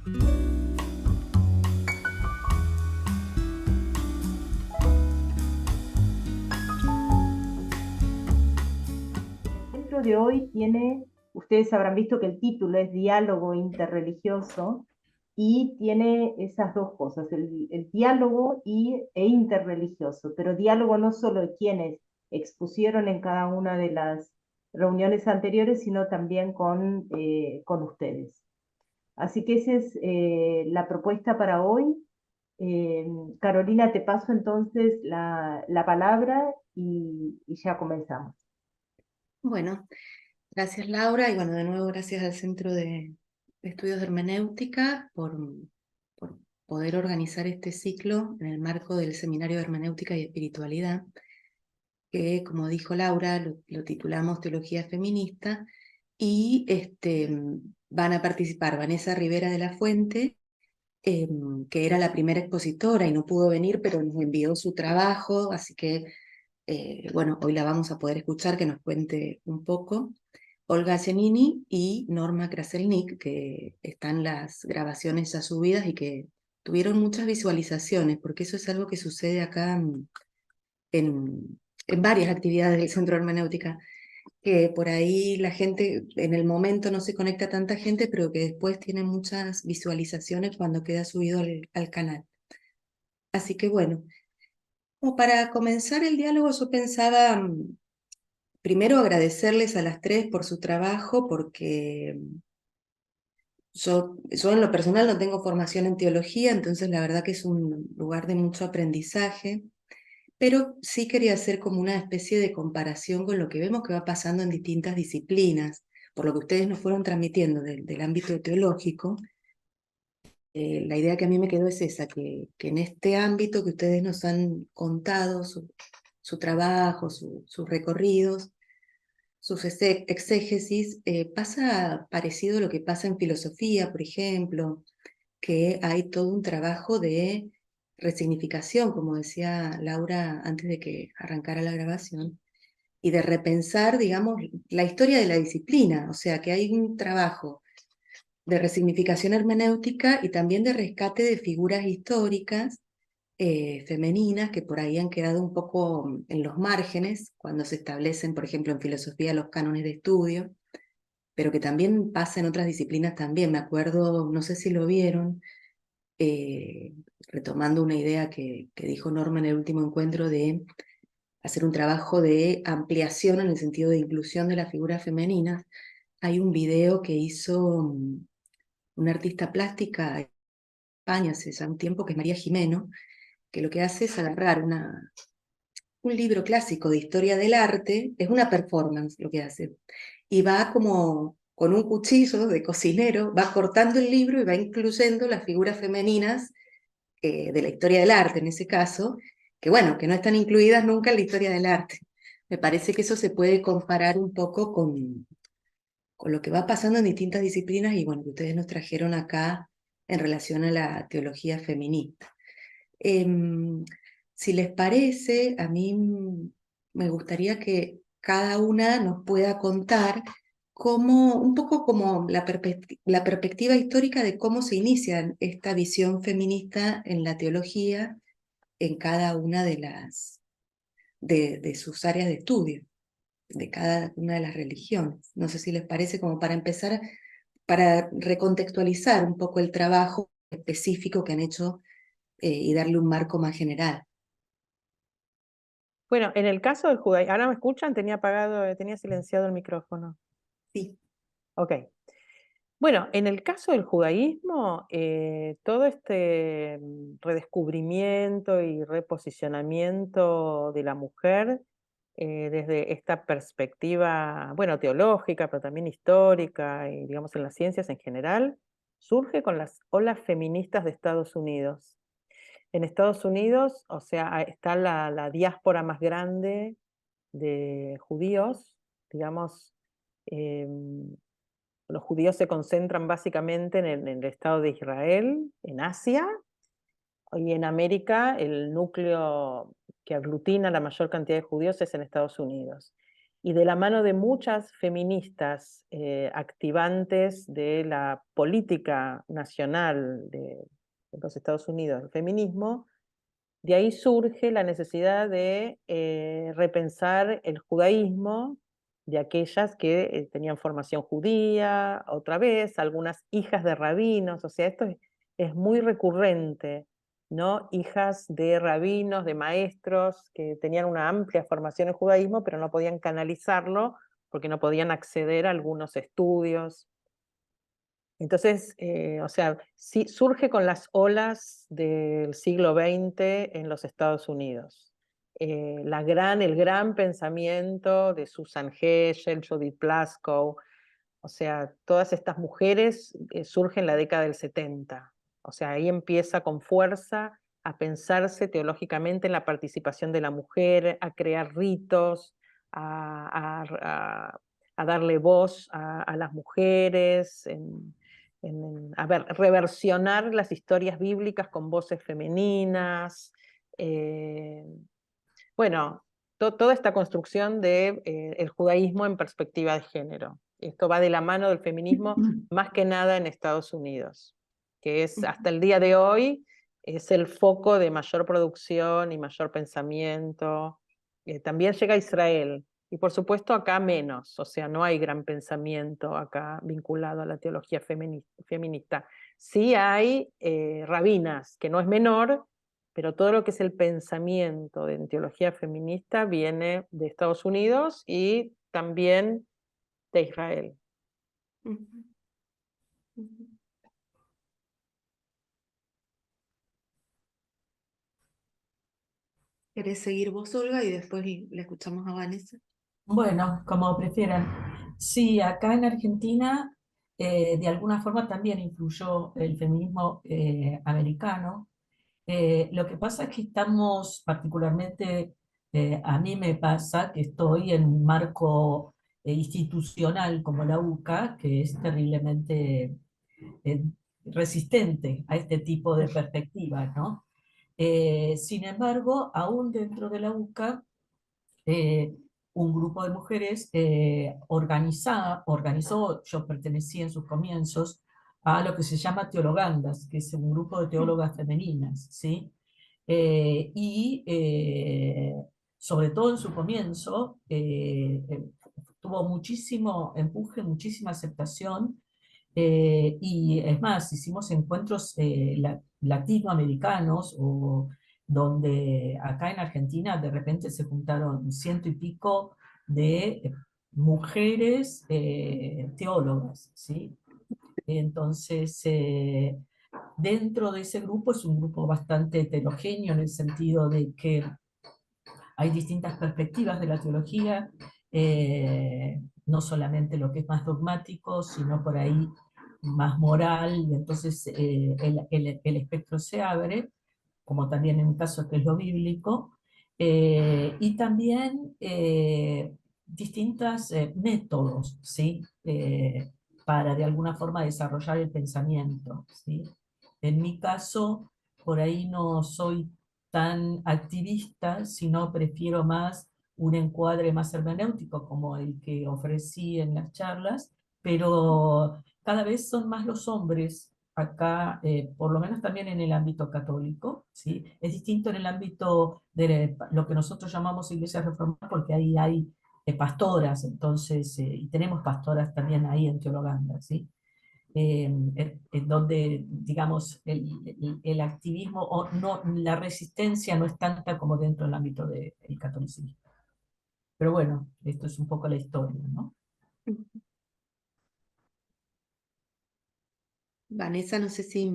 El encuentro de hoy tiene, ustedes habrán visto que el título es Diálogo Interreligioso y tiene esas dos cosas, el diálogo e interreligioso, pero diálogo no solo de quienes expusieron en cada una de las reuniones anteriores, sino también con ustedes. Así que esa es la propuesta para hoy. Carolina, te paso entonces la palabra y ya comenzamos. Bueno, gracias Laura y bueno, de nuevo gracias al Centro de Estudios de Hermenéutica por poder organizar este ciclo en el marco del Seminario de Hermenéutica y Espiritualidad, que como dijo Laura, lo titulamos Teología Feminista, y van a participar Vanessa Rivera de la Fuente, que era la primera expositora y no pudo venir, pero nos envió su trabajo, así que bueno, hoy la vamos a poder escuchar, que nos cuente un poco. Olga Zenini y Norma Kraselnik, que están las grabaciones ya subidas y que tuvieron muchas visualizaciones, porque eso es algo que sucede acá en varias actividades del Centro de Hermenéutica, que por ahí la gente en el momento no se conecta tanta gente, pero que después tiene muchas visualizaciones cuando queda subido al canal. Así que bueno, como para comenzar el diálogo yo pensaba primero agradecerles a las tres por su trabajo, porque yo en lo personal no tengo formación en teología, entonces la verdad que es un lugar de mucho aprendizaje, pero sí quería hacer como una especie de comparación con lo que vemos que va pasando en distintas disciplinas, por lo que ustedes nos fueron transmitiendo del ámbito teológico. La idea que a mí me quedó es esa, que en este ámbito que ustedes nos han contado, su trabajo, sus recorridos, sus exégesis, pasa parecido a lo que pasa en filosofía, por ejemplo, que hay todo un trabajo de resignificación, como decía Laura antes de que arrancara la grabación, y de repensar, digamos, la historia de la disciplina, o sea, que hay un trabajo de resignificación hermenéutica y también de rescate de figuras históricas femeninas que por ahí han quedado un poco en los márgenes cuando se establecen, por ejemplo, en filosofía los cánones de estudio, pero que también pasa en otras disciplinas también. Me acuerdo, no sé si lo vieron, eh, retomando una idea que dijo Norma en el último encuentro de hacer un trabajo de ampliación en el sentido de inclusión de las figuras femeninas. Hay un video que hizo una artista plástica en España hace ya un tiempo, que es María Jimeno, que lo que hace es agarrar un libro clásico de historia del arte, es una performance lo que hace, y va como con un cuchillo de cocinero, va cortando el libro y va incluyendo las figuras femeninas de la historia del arte en ese caso, que bueno, que no están incluidas nunca en la historia del arte. Me parece que eso se puede comparar un poco con lo que va pasando en distintas disciplinas y bueno, que ustedes nos trajeron acá en relación a la teología feminista. Si les parece, a mí me gustaría que cada una nos pueda contar cómo, un poco como la perspectiva histórica de cómo se inicia esta visión feminista en la teología en cada una de sus áreas de estudio, de cada una de las religiones. No sé si les parece como para empezar, para recontextualizar un poco el trabajo específico que han hecho y darle un marco más general. Bueno, en el caso del judaísmo, ¿ahora me escuchan? Tenía apagado, tenía silenciado el micrófono. Sí. Ok. Bueno, en el caso del judaísmo, todo este redescubrimiento y reposicionamiento de la mujer desde esta perspectiva, bueno, teológica, pero también histórica y digamos en las ciencias en general, surge con las olas feministas de Estados Unidos. En Estados Unidos, o sea, está la diáspora más grande de judíos, digamos, los judíos se concentran básicamente en el Estado de Israel, en Asia, y en América el núcleo que aglutina la mayor cantidad de judíos es en Estados Unidos. y de la mano de muchas feministas activantes de la política nacional de los Estados Unidos, el feminismo, de ahí surge la necesidad de repensar el judaísmo de aquellas que tenían formación judía, otra vez, algunas hijas de rabinos, o sea, esto es muy recurrente, ¿no? Hijas de rabinos, de maestros que tenían una amplia formación en judaísmo, pero no podían canalizarlo porque no podían acceder a algunos estudios. Entonces, o sea, sí, surge con las olas del siglo XX en los Estados Unidos. El gran pensamiento de Susan Heschel, Judith Plaskow, o sea, todas estas mujeres surgen en la década del 70. O sea, ahí empieza con fuerza a pensarse teológicamente en la participación de la mujer, a crear ritos, a darle voz a las mujeres, a ver, reversionar las historias bíblicas con voces femeninas. eh, bueno, toda esta construcción de el judaísmo en perspectiva de género. Esto va de la mano del feminismo más que nada en Estados Unidos, que es hasta el día de hoy es el foco de mayor producción y mayor pensamiento. También llega a Israel, y por supuesto acá menos, o sea, no hay gran pensamiento acá vinculado a la teología feminista. Sí hay rabinas, que no es menor, pero todo lo que es el pensamiento de teología feminista viene de Estados Unidos y también de Israel. Ujú, ujú. ¿Querés seguir vos, Olga, y después le escuchamos a Vanessa? Bueno, como prefieran. Sí, acá en Argentina de alguna forma también influyó el feminismo americano. Lo que pasa es que estamos particularmente, a mí me pasa que estoy en un marco institucional como la UCA, que es terriblemente eh, resistente a este tipo de perspectivas, ¿no? Sin embargo, aún dentro de la UCA, eh, un grupo de mujeres organizó, yo pertenecí en sus comienzos a lo que se llama teologandas, que es un grupo de teólogas femeninas, ¿sí? Y sobre todo en su comienzo tuvo muchísimo empuje, muchísima aceptación, y es más, hicimos encuentros latinoamericanos o donde acá en Argentina de repente se juntaron ciento y pico de mujeres teólogas, ¿sí? Entonces, dentro de ese grupo es un grupo bastante heterogéneo en el sentido de que hay distintas perspectivas de la teología, no solamente lo que es más dogmático, sino por ahí más moral, y entonces el espectro se abre, como también en un caso que es lo bíblico, y también distintos métodos, ¿sí? Para de alguna forma desarrollar el pensamiento, ¿sí? En mi caso, por ahí no soy tan activista, sino prefiero más un encuadre más hermenéutico como el que ofrecí en las charlas, pero cada vez son más los hombres acá, por lo menos también en el ámbito católico, ¿sí? Es distinto en el ámbito de lo que nosotros llamamos Iglesia Reformada, porque ahí hay pastoras, entonces, y tenemos pastoras también ahí en Teologanda, ¿sí? En donde, digamos, el activismo o no, la resistencia no es tanta como dentro del ámbito del catolicismo. Pero bueno, esto es un poco la historia, ¿no? Vanessa, no sé si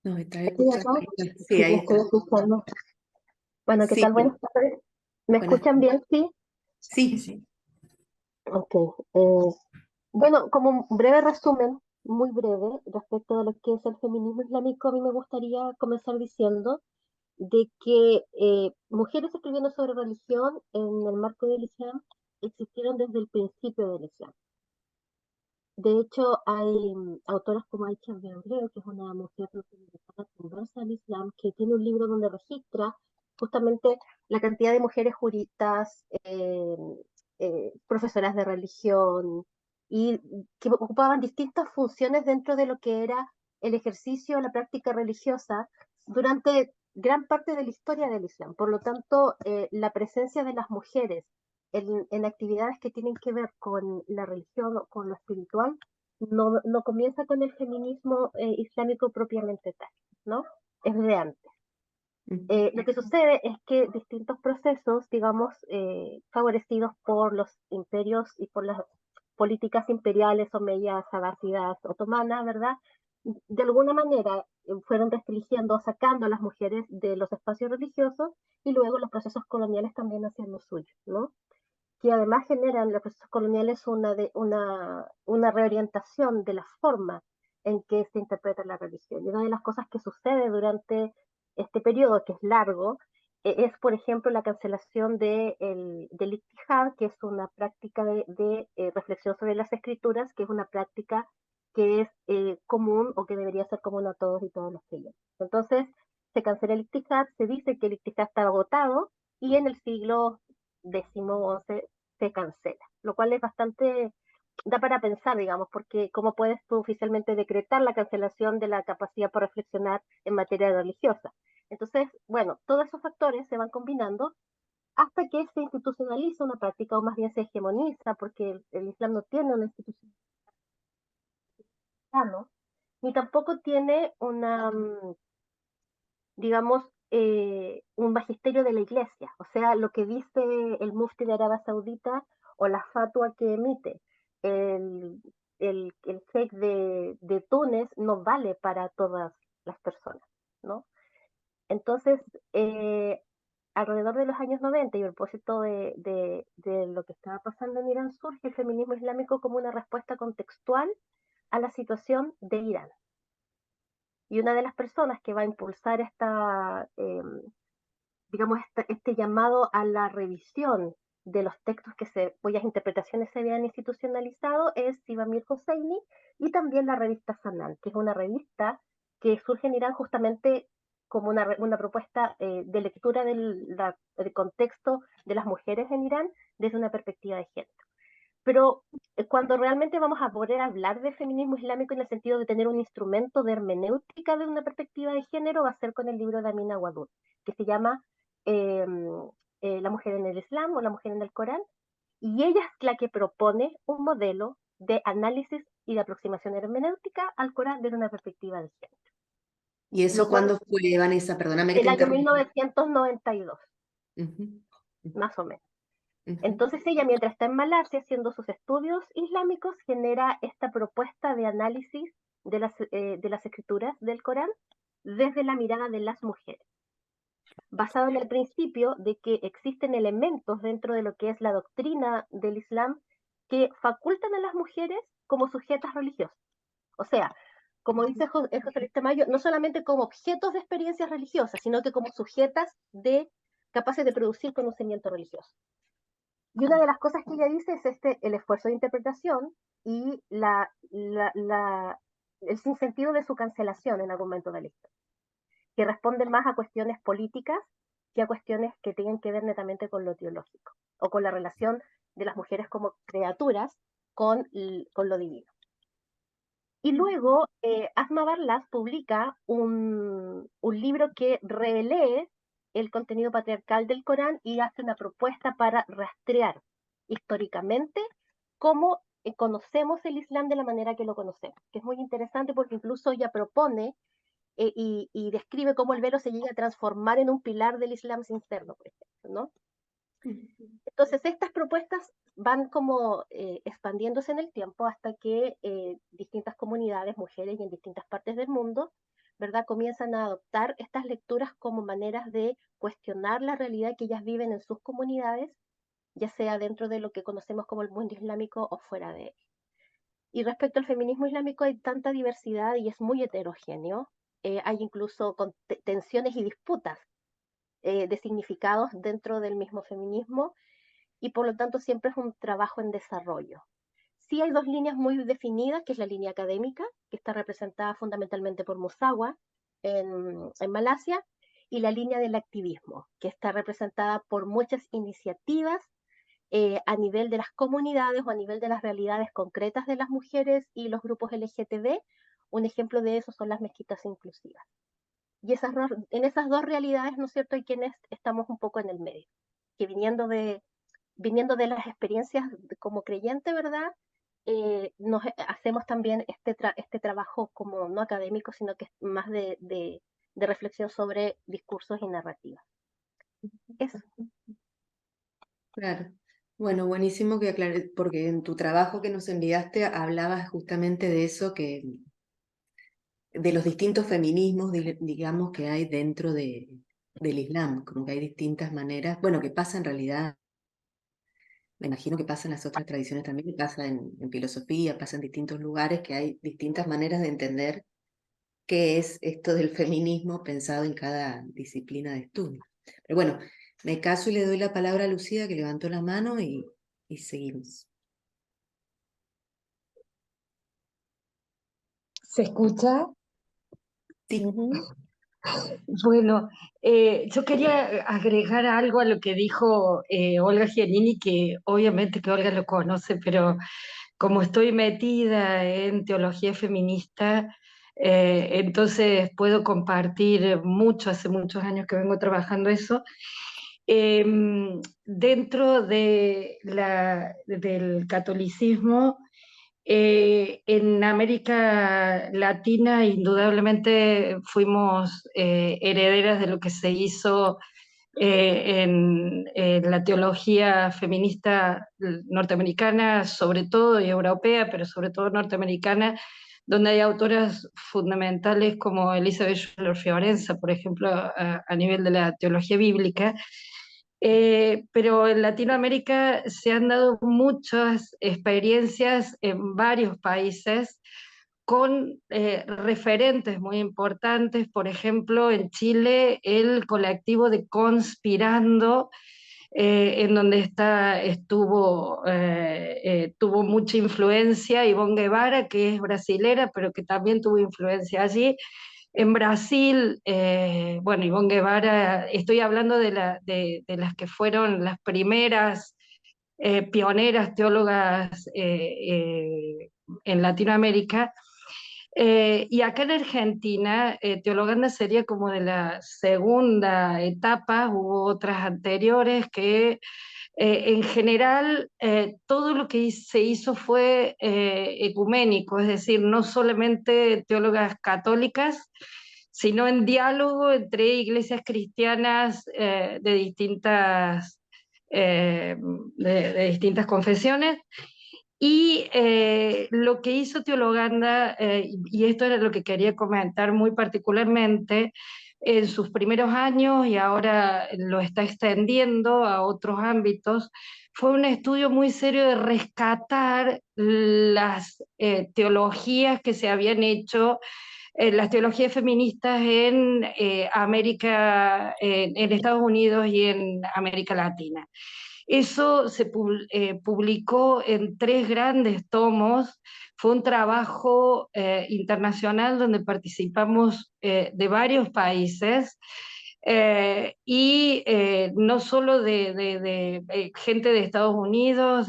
nos está Estoy escuchando. acá, Sí, sí, ahí me estoy está. escuchando. Bueno, ¿qué Sí, tal? Buenas tardes. ¿Me buenas. escuchan bien? Sí. Sí, Sí, sí. Ok. Bueno, como un breve resumen, muy breve, respecto de lo que es el feminismo islámico, a mí me gustaría comenzar diciendo de que mujeres escribiendo sobre religión en el marco del Islam existieron desde el principio del Islam. De hecho, hay autoras como Aisha Bianchero, que es una mujer norteamericana conversa al Islam, que tiene un libro donde registra justamente la cantidad de mujeres juristas profesoras de religión, y que ocupaban distintas funciones dentro de lo que era el ejercicio, la práctica religiosa durante gran parte de la historia del Islam. Por lo tanto, la presencia de las mujeres en actividades que tienen que ver con la religión o con lo espiritual no comienza con el feminismo islámico propiamente tal, ¿no? Es de antes. Lo que sucede es que distintos procesos, digamos, favorecidos por los imperios y por las políticas imperiales omeyas, abásidas, otomanas, ¿verdad? De alguna manera fueron restringiendo, sacando a las mujeres de los espacios religiosos, y luego los procesos coloniales también hacían lo suyo, ¿no? Que además generan los procesos coloniales una reorientación de la forma en que se interpreta la religión. Y una de las cosas que sucede durante este periodo, que es largo, es, por ejemplo, la cancelación del Ittihad, que es una práctica de reflexión sobre las escrituras, que es una práctica que es común, o que debería ser común a todos y todos los creyentes. Entonces, se cancela el Ittihad, se dice que el Ittihad está agotado, y en el siglo X, XI se cancela, lo cual es bastante, da para pensar, digamos, porque ¿cómo puedes tú oficialmente decretar la cancelación de la capacidad para reflexionar en materia religiosa? Entonces, bueno, todos esos factores se van combinando hasta que se institucionaliza una práctica, o más bien se hegemoniza, porque el Islam no tiene una institución, ni tampoco tiene digamos, un magisterio de la iglesia. O sea, lo que dice el mufti de Arabia Saudita, o la fatua que emite el, el sheikh de Túnez, no vale para todas las personas, ¿no? Entonces, alrededor de los años 90, y a propósito de lo que estaba pasando en Irán, surge el feminismo islámico como una respuesta contextual a la situación de Irán. Y una de las personas que va a impulsar digamos, este llamado a la revisión de los textos cuyas interpretaciones se habían institucionalizado es Sibamir Hosseini, y también la revista Sanan, que es una revista que surge en Irán justamente como una propuesta de lectura del contexto de las mujeres en Irán desde una perspectiva de género. Pero cuando realmente vamos a poder hablar de feminismo islámico en el sentido de tener un instrumento de hermenéutica de una perspectiva de género, va a ser con el libro de Amina Wadud, que se llama eh, La mujer en el Islam, o La mujer en el Corán, y ella es la que propone un modelo de análisis y de aproximación hermenéutica al Corán desde una perspectiva de género. ¿Y eso cuándo fue, Vanessa? Perdóname que El te año interrumpa. 1992, más o menos. Entonces ella, mientras está en Malasia haciendo sus estudios islámicos, genera esta propuesta de análisis de las escrituras del Corán desde la mirada de las mujeres, basado en el principio de que existen elementos dentro de lo que es la doctrina del Islam que facultan a las mujeres como sujetas religiosas. O sea, como dice José Luis Tamayo, no solamente como objetos de experiencias religiosas, sino que como sujetas capaces de producir conocimiento religioso. Y una de las cosas que ella dice es el esfuerzo de interpretación y el sinsentido de su cancelación en algún momento de la historia, que responden más a cuestiones políticas que a cuestiones que tienen que ver netamente con lo teológico, o con la relación de las mujeres como criaturas con lo divino. Y luego Asma Barlas publica un libro que relee el contenido patriarcal del Corán, y hace una propuesta para rastrear históricamente cómo conocemos el Islam de la manera que lo conocemos, que es muy interesante porque incluso ella propone y describe cómo el velo se llega a transformar en un pilar del Islam interno, por ejemplo, ¿no? Entonces, estas propuestas van como expandiéndose en el tiempo hasta que distintas comunidades, mujeres y en distintas partes del mundo, ¿verdad?, comienzan a adoptar estas lecturas como maneras de cuestionar la realidad que ellas viven en sus comunidades, ya sea dentro de lo que conocemos como el mundo islámico o fuera de él. Y respecto al feminismo islámico, hay tanta diversidad y es muy heterogéneo. Hay incluso tensiones y disputas de significados dentro del mismo feminismo, y por lo tanto siempre es un trabajo en desarrollo. Sí hay dos líneas muy definidas, que es la línea académica, que está representada fundamentalmente por Musawa en Malasia, y la línea del activismo, que está representada por muchas iniciativas a nivel de las comunidades o a nivel de las realidades concretas de las mujeres y los grupos LGTB. Un ejemplo de eso son las mezquitas inclusivas. Y en esas dos realidades, ¿no es cierto?, hay quienes estamos un poco en el medio, que viniendo de las experiencias como creyente, ¿verdad? Hacemos también este trabajo como no académico, sino que es más de reflexión sobre discursos y narrativas. Eso. Claro. Bueno, buenísimo que aclares, porque en tu trabajo que nos enviaste hablabas justamente de eso, de los distintos feminismos, digamos, que hay dentro del Islam, como que hay distintas maneras, bueno, que pasa en realidad, me imagino que pasa en las otras tradiciones también, que pasa en filosofía, pasa en distintos lugares, que hay distintas maneras de entender qué es esto del feminismo pensado en cada disciplina de estudio. Pero bueno, me caso y le doy la palabra a Lucía, que levantó la mano y seguimos. ¿Se escucha? Sí. Bueno, yo quería agregar algo a lo que dijo Olga Giannini, que obviamente que Olga lo conoce, pero como estoy metida en teología feminista, entonces puedo compartir mucho, hace muchos años que vengo trabajando eso. Eh, Dentro del catolicismo, en América Latina, indudablemente fuimos herederas de lo que se hizo en la teología feminista norteamericana, sobre todo, y europea, pero sobre todo norteamericana, donde hay autoras fundamentales como Elizabeth Schuyler Fiorenza, por ejemplo, a nivel de la teología bíblica. Pero en Latinoamérica se han dado muchas experiencias en varios países con referentes muy importantes. Por ejemplo, en Chile, el colectivo de Conspirando, en donde tuvo mucha influencia Ivonne Guevara, que es brasilera, pero que también tuvo influencia allí. En Brasil, bueno, Ivonne Guevara, estoy hablando de las que fueron las primeras pioneras teólogas en Latinoamérica. Y acá en Argentina, Teologanda sería como de la segunda etapa, hubo otras anteriores que en general todo lo que se hizo fue ecuménico, es decir, no solamente teólogas católicas, sino en diálogo entre iglesias cristianas eh, de distintas confesiones. Y lo que hizo Teologanda, y esto era lo que quería comentar muy particularmente, en sus primeros años y ahora lo está extendiendo a otros ámbitos, fue un estudio muy serio de rescatar las teologías que se habían hecho, las teologías feministas en América, en Estados Unidos y en América Latina. Eso se publicó en 3 grandes tomos. Fue un trabajo internacional donde participamos de varios países y no solo de gente de Estados Unidos,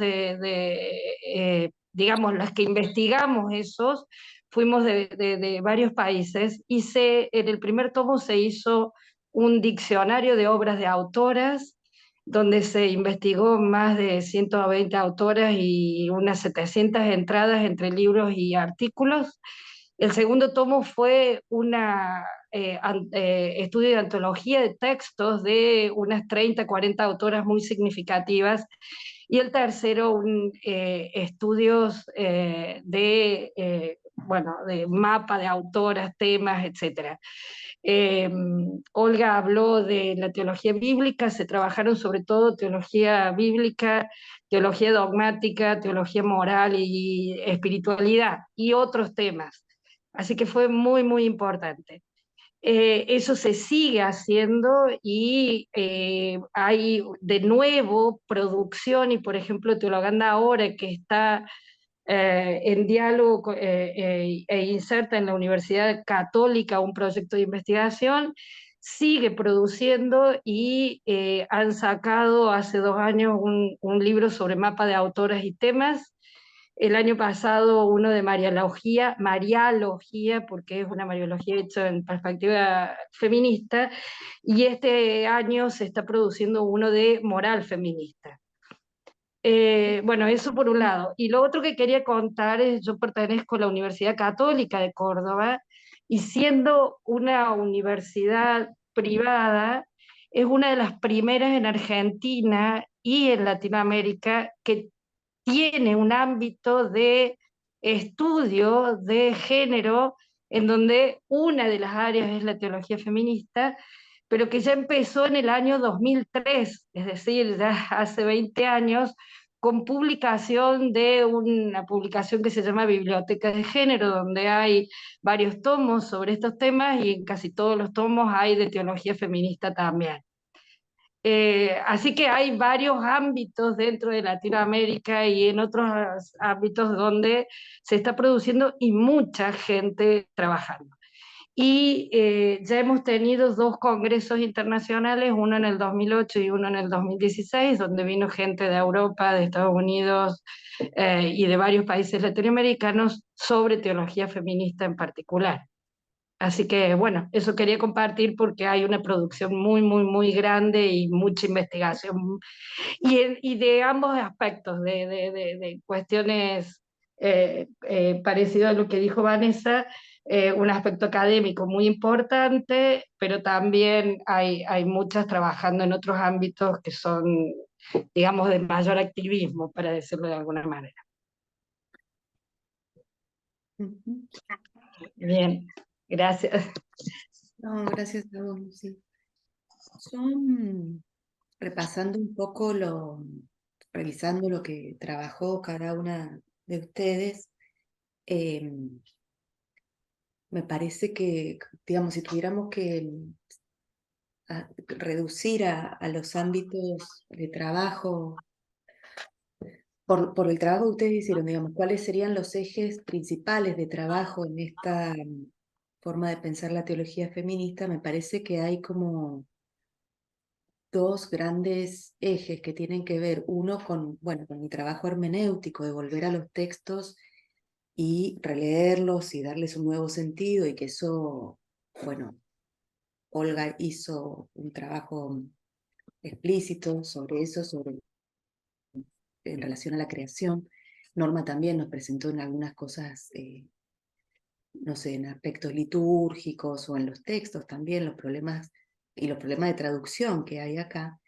digamos, las que investigamos esos, fuimos de varios países y en el primer tomo se hizo un diccionario de obras de autoras donde se investigó más de 120 autoras y unas 700 entradas entre libros y artículos. El segundo tomo fue un estudio de antología de textos de unas 30, 40 autoras muy significativas. Y el tercero, estudios bueno, de mapa de autoras, temas, etcétera. Eh, Olga habló de la teología bíblica, se trabajaron sobre todo teología bíblica, teología dogmática, teología moral y espiritualidad y otros temas. Así que fue muy, muy importante. Eso se sigue haciendo y hay de nuevo producción y por ejemplo Teologanda ahora que está en diálogo e inserta en la Universidad Católica un proyecto de investigación, sigue produciendo y han sacado hace 2 años un libro sobre mapa de autoras y temas. El año pasado uno de Marialogía, porque es una Mariología hecha en perspectiva feminista, y este año se está produciendo uno de moral feminista. Bueno, eso por un lado. Y lo otro que quería contar es, yo pertenezco a la Universidad Católica de Córdoba, y siendo una universidad privada, es una de las primeras en Argentina y en Latinoamérica que tiene un ámbito de estudio de género en donde una de las áreas es la teología feminista, pero que ya empezó en el año 2003, es decir, ya hace 20 años, con publicación de una publicación que se llama Biblioteca de Género, donde hay varios tomos sobre estos temas y en casi todos los tomos hay de teología feminista también. Así que hay varios ámbitos dentro de Latinoamérica y en otros ámbitos donde se está produciendo y mucha gente trabajando. Y ya hemos tenido 2 congresos internacionales, uno en el 2008 y uno en el 2016, donde vino gente de Europa, de Estados Unidos y de varios países latinoamericanos sobre teología feminista en particular. Así que bueno, eso quería compartir porque hay una producción muy, muy, muy grande y mucha investigación. Y de ambos aspectos, de cuestiones parecidas a lo que dijo Vanessa, un aspecto académico muy importante, pero también hay muchas trabajando en otros ámbitos que son, digamos, de mayor activismo, para decirlo de alguna manera. Ujú. Bien, gracias. No, gracias a vos, sí. Yo, repasando un poco revisando lo que trabajó cada una de ustedes, me parece que, digamos, si tuviéramos que reducir a los ámbitos de trabajo, por el trabajo que ustedes hicieron, digamos, ¿cuáles serían los ejes principales de trabajo en esta forma de pensar la teología feminista? Me parece que hay como dos grandes ejes que tienen que ver, uno con, bueno, con mi trabajo hermenéutico, de volver a los textos y releerlos y darles un nuevo sentido, y que eso, bueno, Olga hizo un trabajo explícito sobre eso, en relación a la creación. Norma también nos presentó en algunas cosas, no sé, en aspectos litúrgicos o en los textos también, los problemas de traducción que hay acá.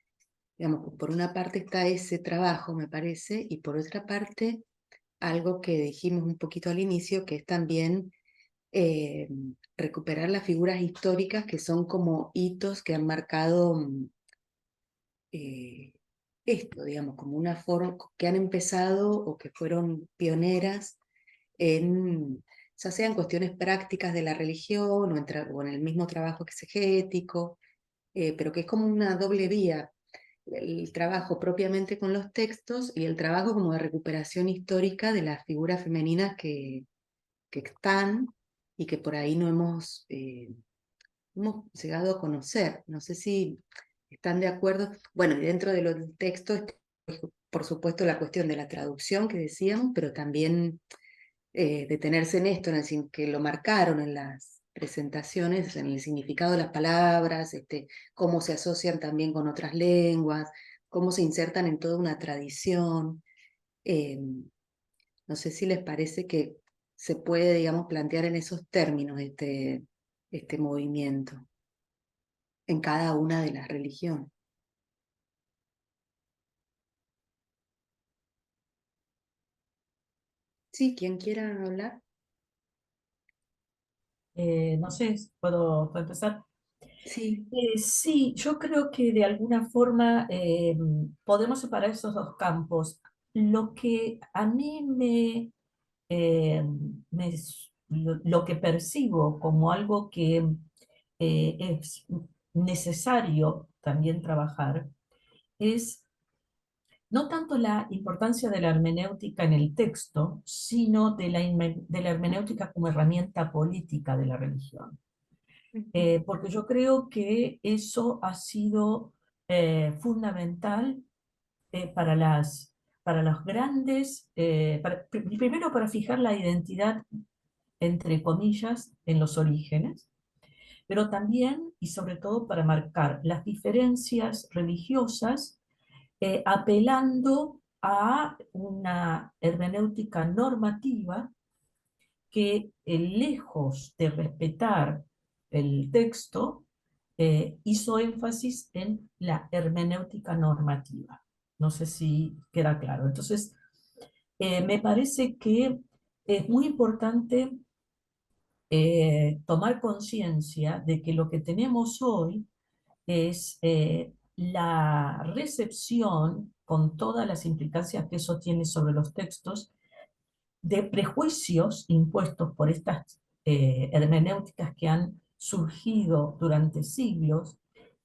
Digamos, por una parte está ese trabajo, me parece, y por otra parte, algo que dijimos un poquito al inicio, que es también recuperar las figuras históricas que son como hitos que han marcado esto, digamos, como una forma que han empezado o que fueron pioneras ya sea en cuestiones prácticas de la religión o en el mismo trabajo exegético, pero que es como una doble vía, el trabajo propiamente con los textos y el trabajo como de recuperación histórica de las figuras femeninas que están y que por ahí no hemos llegado a conocer. No sé si están de acuerdo. Bueno, y dentro de los textos, por supuesto, la cuestión de la traducción que decíamos, pero también detenerse en esto, que lo marcaron en las presentaciones, en el significado de las palabras, cómo se asocian también con otras lenguas, cómo se insertan en toda una tradición. No sé si les parece que se puede, digamos, plantear en esos términos este movimiento en cada una de las religiones. Sí, quien quiera hablar. No sé, ¿puedo empezar? Sí. Sí, yo creo que de alguna forma podemos separar esos dos campos. Lo que a mí eh, lo que percibo como algo que es necesario también trabajar es no tanto la importancia de la hermenéutica en el texto, sino de la hermenéutica como herramienta política de la religión. porque yo creo que eso ha sido fundamental para para los grandes, primero para fijar la identidad, entre comillas, en los orígenes, pero también y sobre todo para marcar las diferencias religiosas, apelando a una hermenéutica normativa que, lejos de respetar el texto, hizo énfasis en la hermenéutica normativa. No sé si queda claro. Entonces, me parece que es muy importante tomar conciencia de que lo que tenemos hoy es la recepción, con todas las implicancias que eso tiene sobre los textos, de prejuicios impuestos por estas hermenéuticas que han surgido durante siglos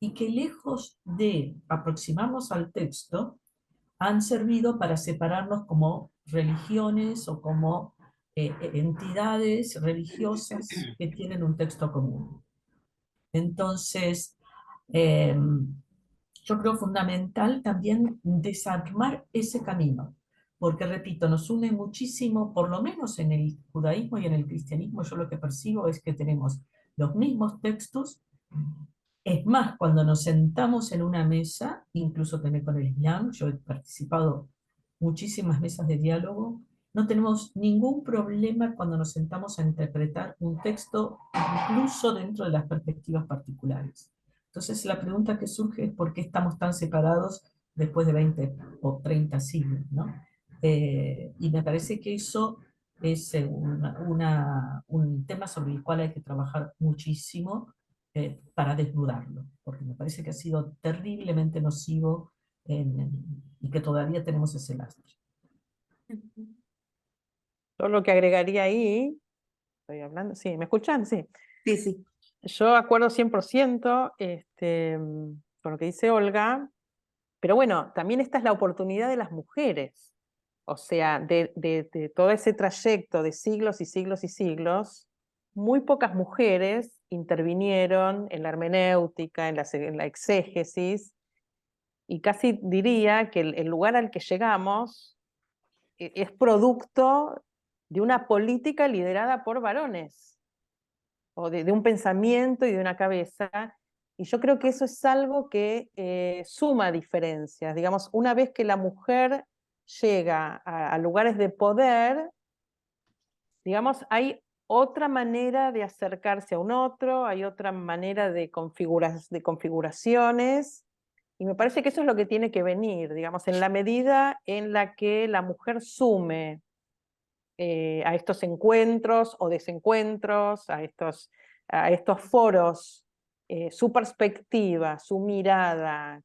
y que, lejos de aproximarnos al texto, han servido para separarnos como religiones o como entidades religiosas que tienen un texto común. Entonces, eh, yo creo fundamental también desarmar ese camino, porque repito, nos une muchísimo, por lo menos en el judaísmo y en el cristianismo, yo lo que percibo es que tenemos los mismos textos. Es más, cuando nos sentamos en una mesa, incluso también con el Islam, yo he participado muchísimas mesas de diálogo, no tenemos ningún problema cuando nos sentamos a interpretar un texto, incluso dentro de las perspectivas particulares. Entonces, la pregunta que surge es por qué estamos tan separados después de 20 o 30 siglos, ¿no? Y me parece que eso es un tema sobre el cual hay que trabajar muchísimo, para desnudarlo, porque me parece que ha sido terriblemente nocivo y que todavía tenemos ese lastre. Yo lo que agregaría ahí, estoy hablando, sí, ¿me escuchan? Sí. Sí, sí. Yo acuerdo 100% con lo que dice Olga, pero bueno, también esta es la oportunidad de las mujeres. O sea, de todo ese trayecto de siglos y siglos y siglos, muy pocas mujeres intervinieron en la hermenéutica, en la exégesis, y casi diría que el lugar al que llegamos es producto de una política liderada por varones, o de un pensamiento y de una cabeza, y yo creo que eso es algo que suma diferencias. Digamos, una vez que la mujer llega a lugares de poder, digamos, hay otra manera de acercarse a un otro, hay otra manera de configuraciones, y me parece que eso es lo que tiene que venir, digamos, en la medida en la que la mujer sume a estos encuentros o desencuentros, a estos foros, su perspectiva, su mirada,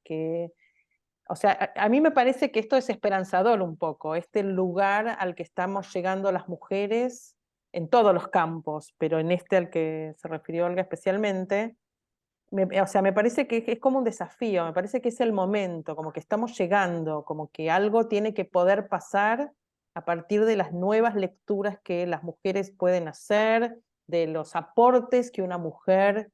o sea, a mí me parece que esto es esperanzador un poco, este lugar al que estamos llegando las mujeres en todos los campos, pero en este al que se refirió Olga especialmente. O sea, me parece que es como un desafío, me parece que es el momento, como que estamos llegando, como que algo tiene que poder pasar a partir de las nuevas lecturas que las mujeres pueden hacer, de los aportes que una mujer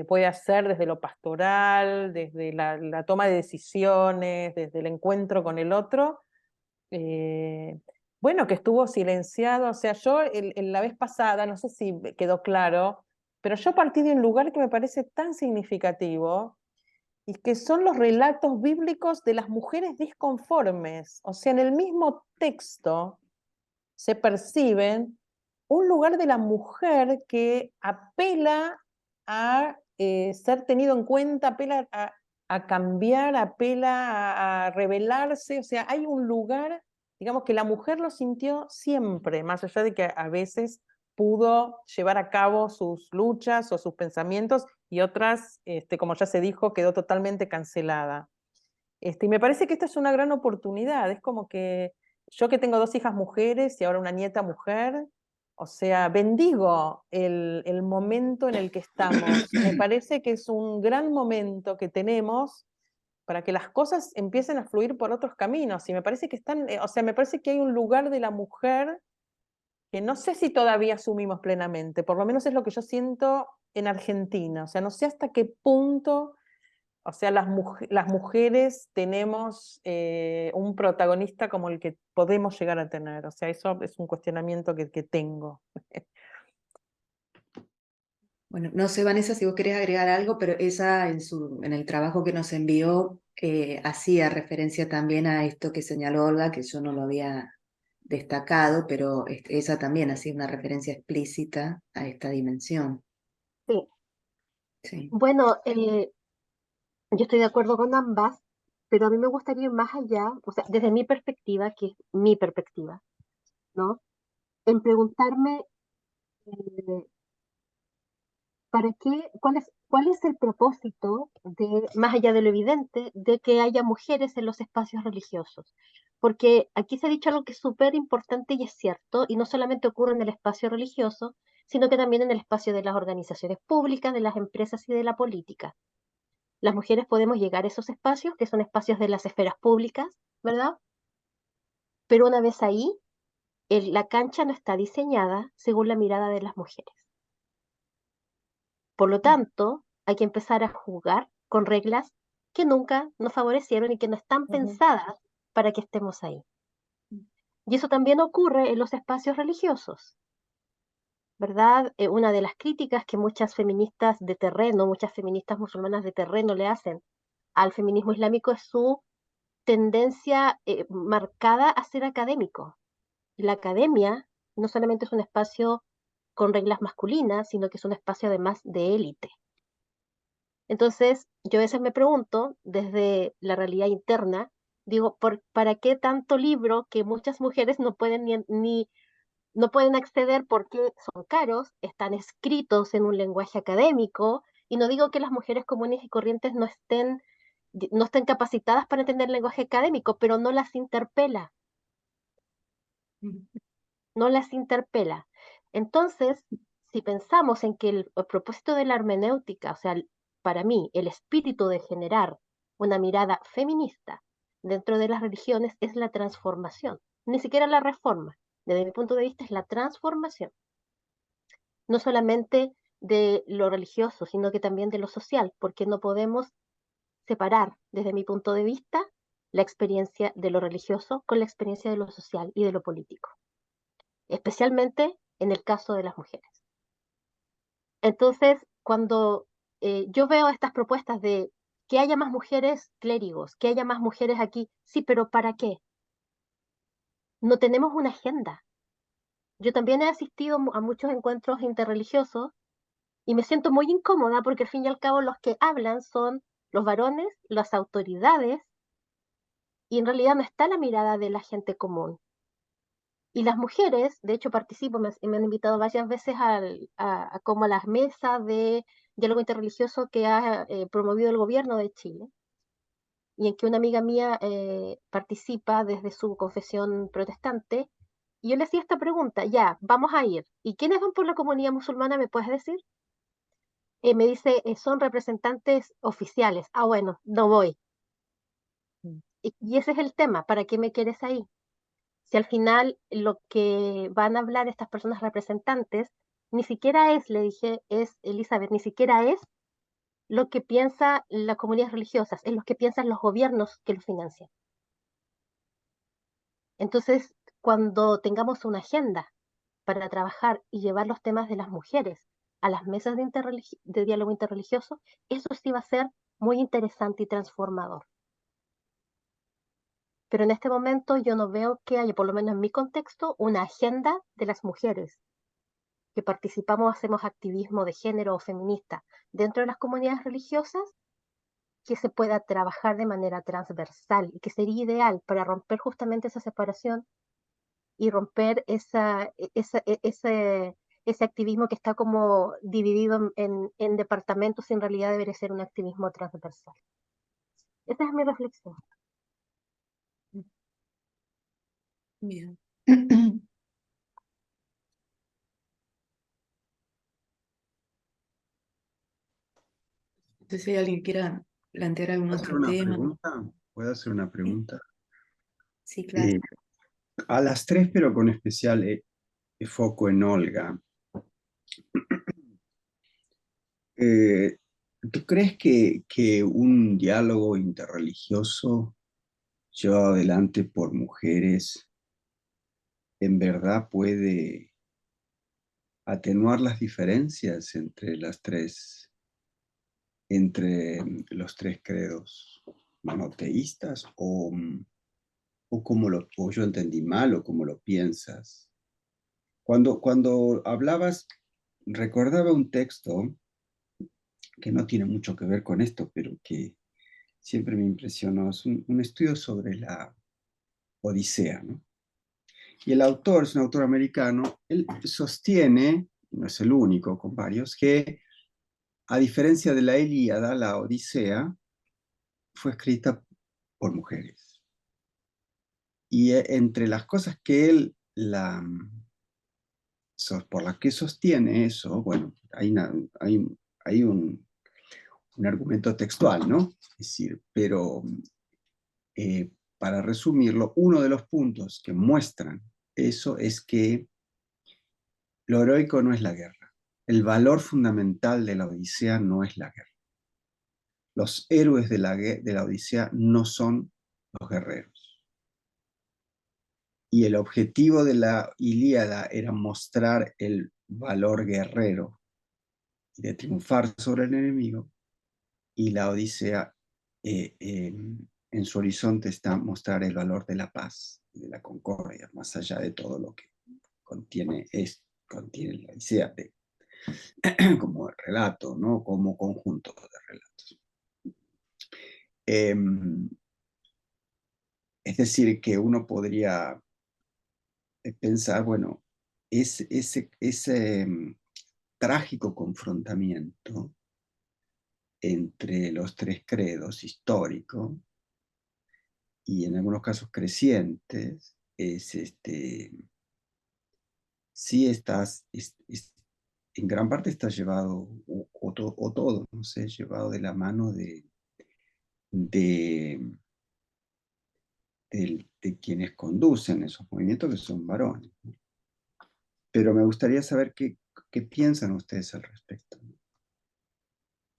puede hacer desde lo pastoral, desde la toma de decisiones, desde el encuentro con el otro. Eh, bueno, que estuvo silenciado, o sea, yo la vez pasada, no sé si quedó claro, pero yo partí de un lugar que me parece tan significativo, y que son los relatos bíblicos de las mujeres disconformes. O sea, en el mismo texto se perciben un lugar de la mujer que apela a ser tenido en cuenta, apela a cambiar, apela a rebelarse. O sea, hay un lugar, digamos, que la mujer lo sintió siempre, más allá de que a veces pudo llevar a cabo sus luchas o sus pensamientos, y otras, como ya se dijo, quedó totalmente cancelada. Y me parece que esta es una gran oportunidad. Es como que yo, que tengo 2 hijas mujeres y ahora una nieta mujer, o sea, bendigo el momento en el que estamos. Me parece que es un gran momento que tenemos para que las cosas empiecen a fluir por otros caminos. Y me parece que o sea, me parece que hay un lugar de la mujer que no sé si todavía asumimos plenamente, por lo menos es lo que yo siento en Argentina. O sea, no sé hasta qué punto, o sea, las mujeres tenemos un protagonista como el que podemos llegar a tener. O sea, eso es un cuestionamiento que tengo. Bueno, no sé, Vanessa, si vos querés agregar algo, pero ella en el trabajo que nos envió hacía referencia también a esto que señaló Olga, que yo no lo había destacado, pero ella también hacía una referencia explícita a esta dimensión. Sí. Sí. Bueno, yo estoy de acuerdo con ambas, pero a mí me gustaría ir más allá, o sea, desde mi perspectiva, que es mi perspectiva, ¿no? En preguntarme eh, ¿para qué, cuál es el propósito de, más allá de lo evidente, de que haya mujeres en los espacios religiosos? Porque aquí se ha dicho algo que es súper importante y es cierto, y no solamente ocurre en el espacio religioso, sino que también en el espacio de las organizaciones públicas, de las empresas y de la política. Las mujeres podemos llegar a esos espacios, que son espacios de las esferas públicas, ¿verdad? Pero una vez ahí, la cancha no está diseñada según la mirada de las mujeres. Por lo tanto, hay que empezar a jugar con reglas que nunca nos favorecieron y que no están pensadas para que estemos ahí. Y eso también ocurre en los espacios religiosos, ¿verdad? Una de las críticas que muchas feministas de terreno, muchas feministas musulmanas de terreno le hacen al feminismo islámico es su tendencia marcada a ser académico. La academia no solamente es un espacio con reglas masculinas, sino que es un espacio además de élite. Entonces, yo a veces me pregunto, desde la realidad interna, digo, ¿para qué tanto libro que muchas mujeres no pueden no pueden acceder porque son caros, están escritos en un lenguaje académico? Y no digo que las mujeres comunes y corrientes no estén capacitadas para entender el lenguaje académico, pero no las interpela, no las interpela. Entonces, si pensamos en que el propósito de la hermenéutica, o sea, para mí, el espíritu de generar una mirada feminista dentro de las religiones es la transformación, ni siquiera la reforma. Desde mi punto de vista es la transformación, no solamente de lo religioso, sino que también de lo social, porque no podemos separar, desde mi punto de vista, la experiencia de lo religioso con la experiencia de lo social y de lo político, especialmente en el caso de las mujeres. Entonces, cuando yo veo estas propuestas de que haya más mujeres clérigos, que haya más mujeres aquí, sí, pero ¿para qué? No tenemos una agenda. Yo también he asistido a muchos encuentros interreligiosos y me siento muy incómoda porque al fin y al cabo los que hablan son los varones, las autoridades, y en realidad no está la mirada de la gente común. Y las mujeres, de hecho participo, me han invitado varias veces como a las mesas de diálogo interreligioso que ha promovido el gobierno de Chile, y en que una amiga mía participa desde su confesión protestante, y yo le hacía esta pregunta, ya, vamos a ir, ¿y quiénes van por la comunidad musulmana, me puedes decir? Me dice, son representantes oficiales. Ah, bueno, no voy. Y ese es el tema, ¿para qué me quieres ahí? Si al final lo que van a hablar estas personas representantes, ni siquiera es, le dije, es Elizabeth, ni siquiera es lo que piensa las comunidades religiosas, es lo que piensan los gobiernos que los financian. Entonces, cuando tengamos una agenda para trabajar y llevar los temas de las mujeres a las mesas de diálogo interreligioso, eso sí va a ser muy interesante y transformador. Pero en este momento yo no veo que haya, por lo menos en mi contexto, una agenda de las mujeres que participamos, hacemos activismo de género o feminista dentro de las comunidades religiosas, que se pueda trabajar de manera transversal y que sería ideal para romper justamente esa separación y romper ese activismo que está como dividido en departamentos y en realidad debería ser un activismo transversal. Esa es mi reflexión. Bien. No sé si alguien quiera plantear algún ¿Puedo hacer otro una tema. pregunta? ¿Puedo hacer una pregunta? Sí, claro. A las tres, pero con especial foco en Olga. Eh, ¿Tú crees que un diálogo interreligioso llevado adelante por mujeres en verdad puede atenuar las diferencias entre los tres credos monoteístas o o yo entendí mal o cómo lo piensas? Cuando hablabas, recordaba un texto que no tiene mucho que ver con esto, pero que siempre me impresionó. Es un estudio sobre la Odisea, ¿no? Y el autor es un autor americano. Él sostiene, no es el único, con varios, que a diferencia de la Ilíada, la Odisea fue escrita por mujeres. Y entre las cosas que él por las que sostiene eso, bueno, hay un argumento textual, ¿no? Es decir, pero para resumirlo, uno de los puntos que muestran eso es que lo heroico no es la guerra. El valor fundamental de la Odisea no es la guerra. Los héroes de la Odisea no son los guerreros. Y el objetivo de la Ilíada era mostrar el valor guerrero y de triunfar sobre el enemigo. Y la Odisea, en su horizonte, está mostrar el valor de la paz y de la concordia, más allá de todo lo que contiene la Odisea como relato, ¿no? Como conjunto de relatos. Es decir, que uno podría pensar, bueno, ese trágico confrontamiento entre los tres credos históricos y en algunos casos crecientes, sí en gran parte está llevado, o todo, no sé, llevado de la mano de, de quienes conducen esos movimientos, que son varones. Pero me gustaría saber qué piensan ustedes al respecto.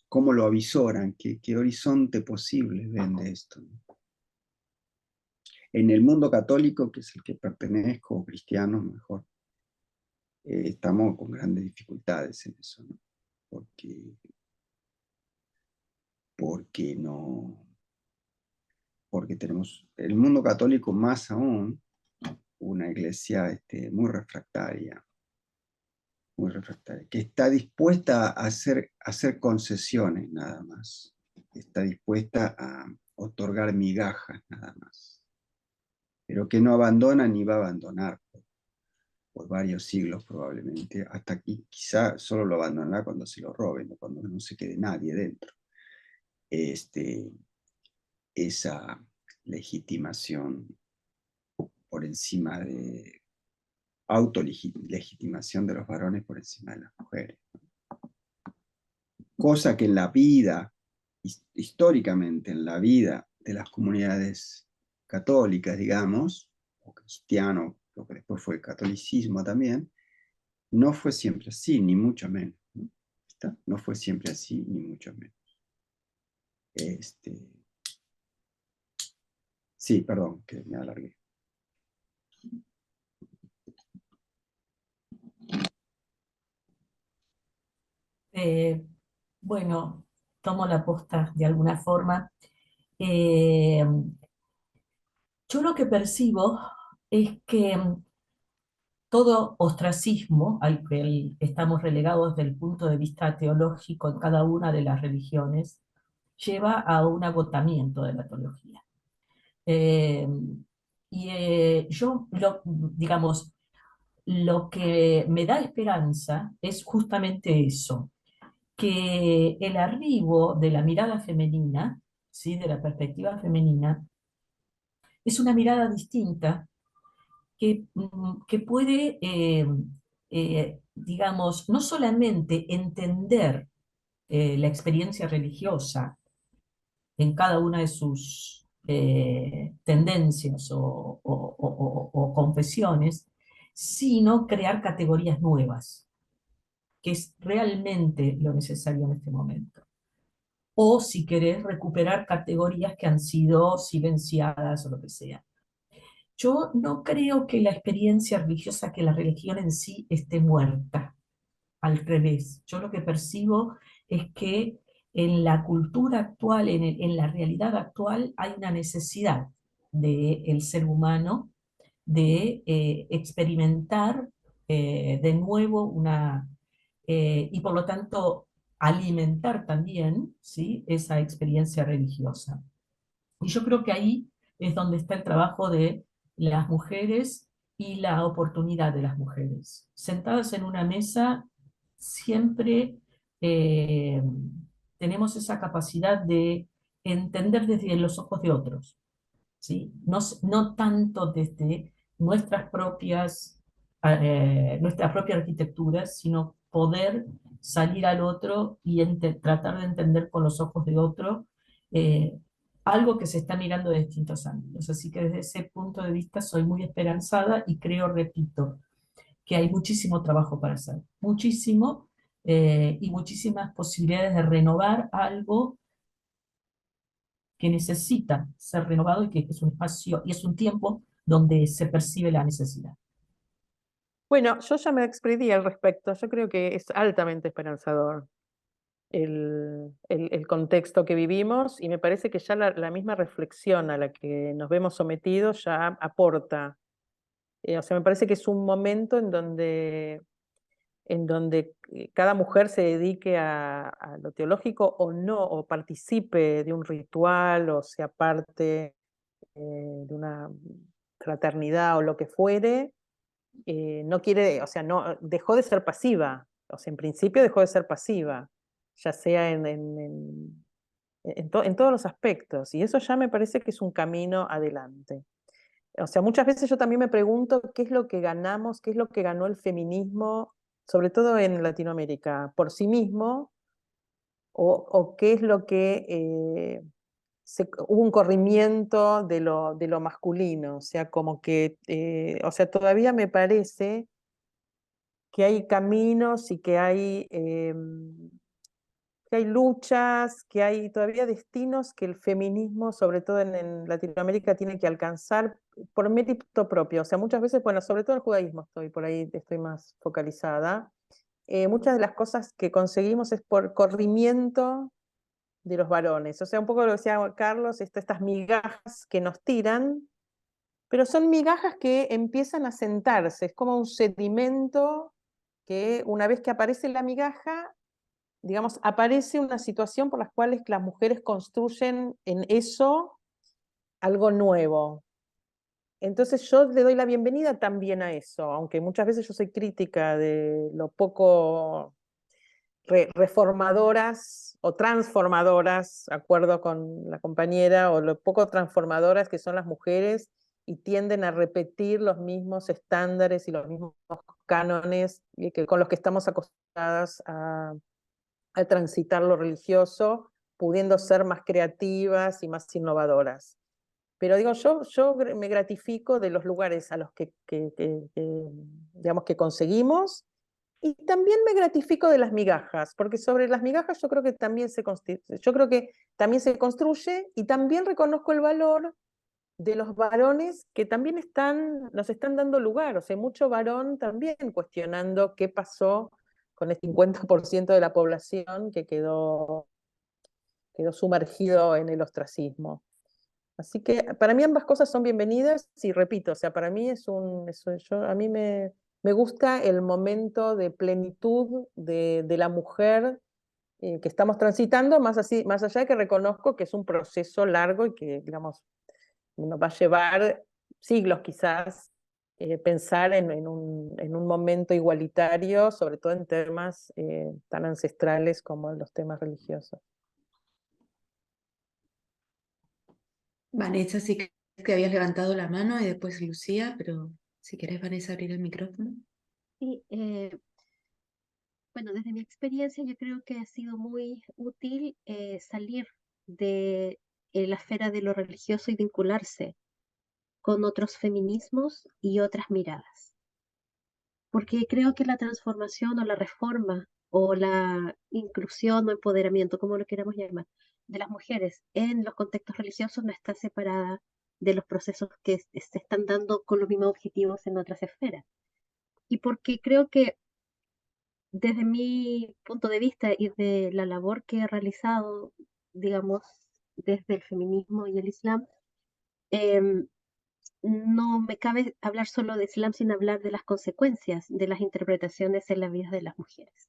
¿Cómo lo avisoran? ¿Qué horizonte posible ven de esto? En el mundo católico, que es el que pertenezco, o cristiano mejor, estamos con grandes dificultades en eso, ¿no? Porque no, porque tenemos el mundo católico más aún, una iglesia muy refractaria, que está dispuesta a hacer concesiones nada más, está dispuesta a otorgar migajas nada más, pero que no abandona ni va a abandonar por varios siglos probablemente, hasta aquí quizá solo lo abandonará cuando se lo roben o cuando no se quede nadie dentro. Esa legitimación por encima de autolegitimación de los varones por encima de las mujeres. Cosa que en la vida, históricamente en la vida de las comunidades católicas, digamos, o cristiano, lo que después fue el catolicismo también, no fue siempre así, ni mucho menos. ¿No? No fue siempre así, ni mucho menos. Sí, perdón, que me alargué. Bueno, tomo la posta de alguna forma. Eh, yo lo que percibo es que todo ostracismo al que estamos relegados desde el punto de vista teológico en cada una de las religiones lleva a un agotamiento de la teología. Eh, digamos, lo que me da esperanza es justamente eso, que el arribo de la mirada femenina, ¿sí? De la perspectiva femenina, es una mirada distinta que puede, digamos, no solamente entender la experiencia religiosa en cada una de sus tendencias o confesiones, sino crear categorías nuevas. que es realmente lo necesario en este momento. O si querés recuperar categorías que han sido silenciadas o lo que sea. Yo no creo que la experiencia religiosa, que la religión en sí esté muerta. Al revés, yo lo que percibo es que en la cultura actual, en la realidad actual, hay una necesidad del ser humano de experimentar de nuevo y por lo tanto alimentar también, ¿sí?, esa experiencia religiosa. Y yo creo que ahí es donde está el trabajo de las mujeres y la oportunidad de las mujeres. Sentadas en una mesa, siempre eh, tenemos esa capacidad de entender desde los ojos de otros, ¿sí? No tanto desde nuestra propia arquitectura, sino poder salir al otro y tratar de entender con los ojos de otro eh, algo que se está mirando de distintos ángulos. Así que desde ese punto de vista soy muy esperanzada y creo, repito, que hay muchísimo trabajo para hacer, muchísimo, y muchísimas posibilidades de renovar algo que necesita ser renovado y que es un espacio y es un tiempo donde se percibe la necesidad. Bueno, yo ya me expedí al respecto. Yo creo que es altamente esperanzador el contexto que vivimos y me parece que ya la misma reflexión a la que nos vemos sometidos ya aporta. O sea, me parece que es un momento en donde cada mujer se dedique a lo teológico o no, o participe de un ritual, o sea parte de una fraternidad o lo que fuere, no quiere, o sea, no, dejó de ser pasiva, o sea, en principio dejó de ser pasiva, ya sea en todos los aspectos, y eso ya me parece que es un camino adelante. O sea, muchas veces yo también me pregunto qué es lo que ganamos, qué es lo que ganó el feminismo, sobre todo en Latinoamérica, por sí mismo, o qué es lo que hubo un corrimiento de lo masculino, o sea, como que, o sea, todavía me parece que hay caminos y que hay luchas, que hay todavía destinos que el feminismo, sobre todo en Latinoamérica, tiene que alcanzar por mérito propio. O sea, muchas veces, bueno, sobre todo el judaísmo por ahí estoy más focalizada. Muchas de las cosas que conseguimos es por corrimiento de los varones. O sea, un poco lo que decía Carlos, estas migajas que nos tiran, pero son migajas que empiezan a sentarse. Es como un sedimento que una vez que aparece la migaja, digamos, aparece una situación por la cual las mujeres construyen en eso algo nuevo. Entonces yo le doy la bienvenida también a eso, aunque muchas veces yo soy crítica de lo poco reformadoras o transformadoras, acuerdo con la compañera, o lo poco transformadoras que son las mujeres y tienden a repetir los mismos estándares y los mismos cánones con los que estamos acostumbradas a transitar lo religioso, pudiendo ser más creativas y más innovadoras. Pero digo, yo me gratifico de los lugares a los digamos, que conseguimos, y también me gratifico de las migajas, porque sobre las migajas yo creo que también se construye, y también reconozco el valor de los varones que también nos están dando lugar. O sea, mucho varón también cuestionando qué pasó con el 50% de la población que quedó sumergido en el ostracismo. Así que para mí ambas cosas son bienvenidas, y repito, o sea, para mí a mí me gusta el momento de plenitud de la mujer que estamos transitando, más allá de que reconozco que es un proceso largo y que, digamos, nos va a llevar siglos quizás pensar en un momento igualitario, sobre todo en temas tan ancestrales como los temas religiosos. Vanessa, sí que habías levantado la mano y después Lucía, pero si querés, Vanessa, abrir el micrófono. Sí, bueno, desde mi experiencia yo creo que ha sido muy útil salir de la esfera de lo religioso y vincularse con otros feminismos y otras miradas. porque creo que la transformación o la reforma o la inclusión o empoderamiento, como lo queramos llamar, de las mujeres en los contextos religiosos no está separada de los procesos que se están dando con los mismos objetivos en otras esferas. Y porque creo que desde mi punto de vista y de la labor que he realizado, digamos, desde el feminismo y el Islam, em, no me cabe hablar solo de Islam sin hablar de las consecuencias de las interpretaciones en la vida de las mujeres,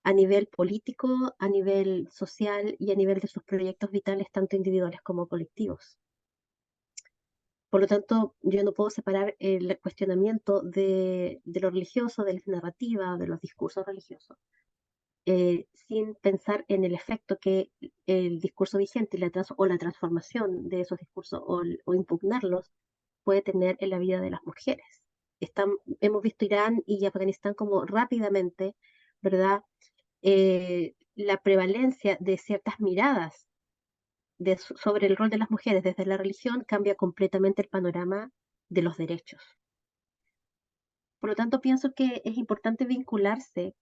a nivel político, a nivel social y a nivel de sus proyectos vitales, tanto individuales como colectivos. Por lo tanto, yo no puedo separar el cuestionamiento de lo religioso, de la narrativa, de los discursos religiosos, sin pensar en el efecto que el discurso vigente y o la transformación de esos discursos o impugnarlos puede tener en la vida de las mujeres. Hemos visto Irán y Afganistán como rápidamente, ¿verdad? La prevalencia de ciertas miradas sobre el rol de las mujeres desde la religión cambia completamente el panorama de los derechos. Por lo tanto, pienso que es importante vincularse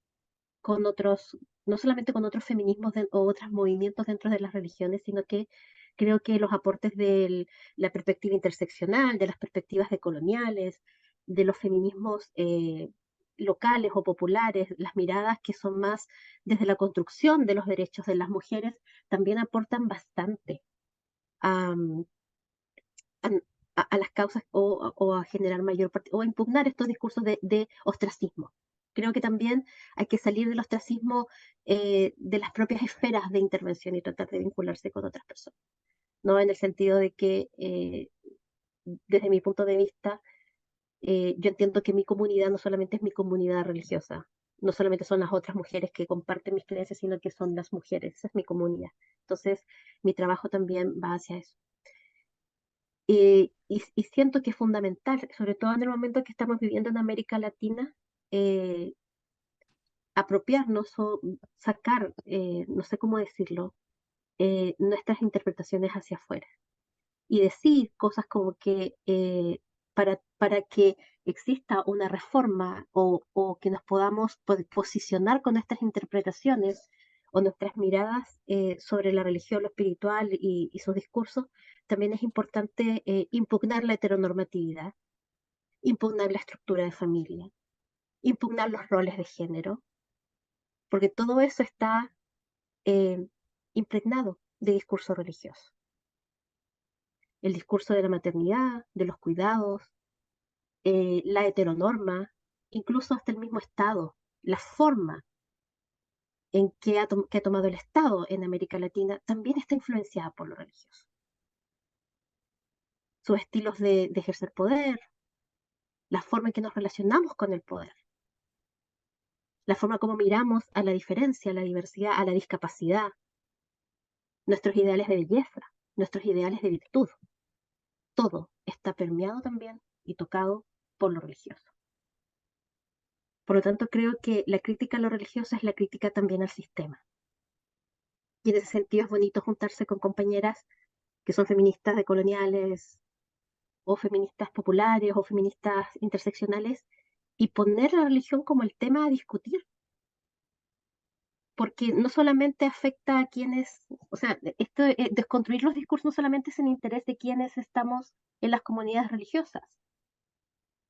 con otros, no solamente con otros feminismos o otros movimientos dentro de las religiones, sino que creo que los aportes de la perspectiva interseccional, de las perspectivas decoloniales, de los feminismos locales o populares, las miradas que son más desde la construcción de los derechos de las mujeres, también aportan bastante a, a, a las causas o a generar mayor o a impugnar estos discursos de ostracismo. Creo que también hay que salir del ostracismo de las propias esferas de intervención y tratar de vincularse con otras personas. No en el sentido de que, desde mi punto de vista, yo entiendo que mi comunidad no solamente es mi comunidad religiosa, no solamente son las otras mujeres que comparten mis creencias, sino que son las mujeres, esa es mi comunidad. Entonces, mi trabajo también va hacia eso. Y siento que es fundamental, sobre todo en el momento que estamos viviendo en América Latina, eh, apropiarnos o sacar, no sé cómo decirlo, nuestras interpretaciones hacia afuera y decir cosas como que para que exista una reforma o que nos podamos posicionar con nuestras interpretaciones o nuestras miradas sobre la religión, lo espiritual y sus discursos, también es importante impugnar la heteronormatividad, impugnar la estructura de familia, impugnar los roles de género, porque todo eso está eh, impregnado de discurso religioso. El discurso de la maternidad, de los cuidados, la heteronorma, incluso hasta el mismo Estado, la forma en que ha tomado el Estado en América Latina también está influenciada por lo religioso. Sus estilos de ejercer poder, la forma en que nos relacionamos con el poder, la forma como miramos a la diferencia, a la diversidad, a la discapacidad, nuestros ideales de belleza, nuestros ideales de virtud. Todo está permeado también y tocado por lo religioso. Por lo tanto, creo que la crítica a lo religioso es la crítica también al sistema. Y en ese sentido es bonito juntarse con compañeras que son feministas decoloniales o feministas populares o feministas interseccionales y poner la religión como el tema a discutir. Porque no solamente afecta a quienes, o sea, esto desconstruir los discursos no solamente es en interés de quienes estamos en las comunidades religiosas,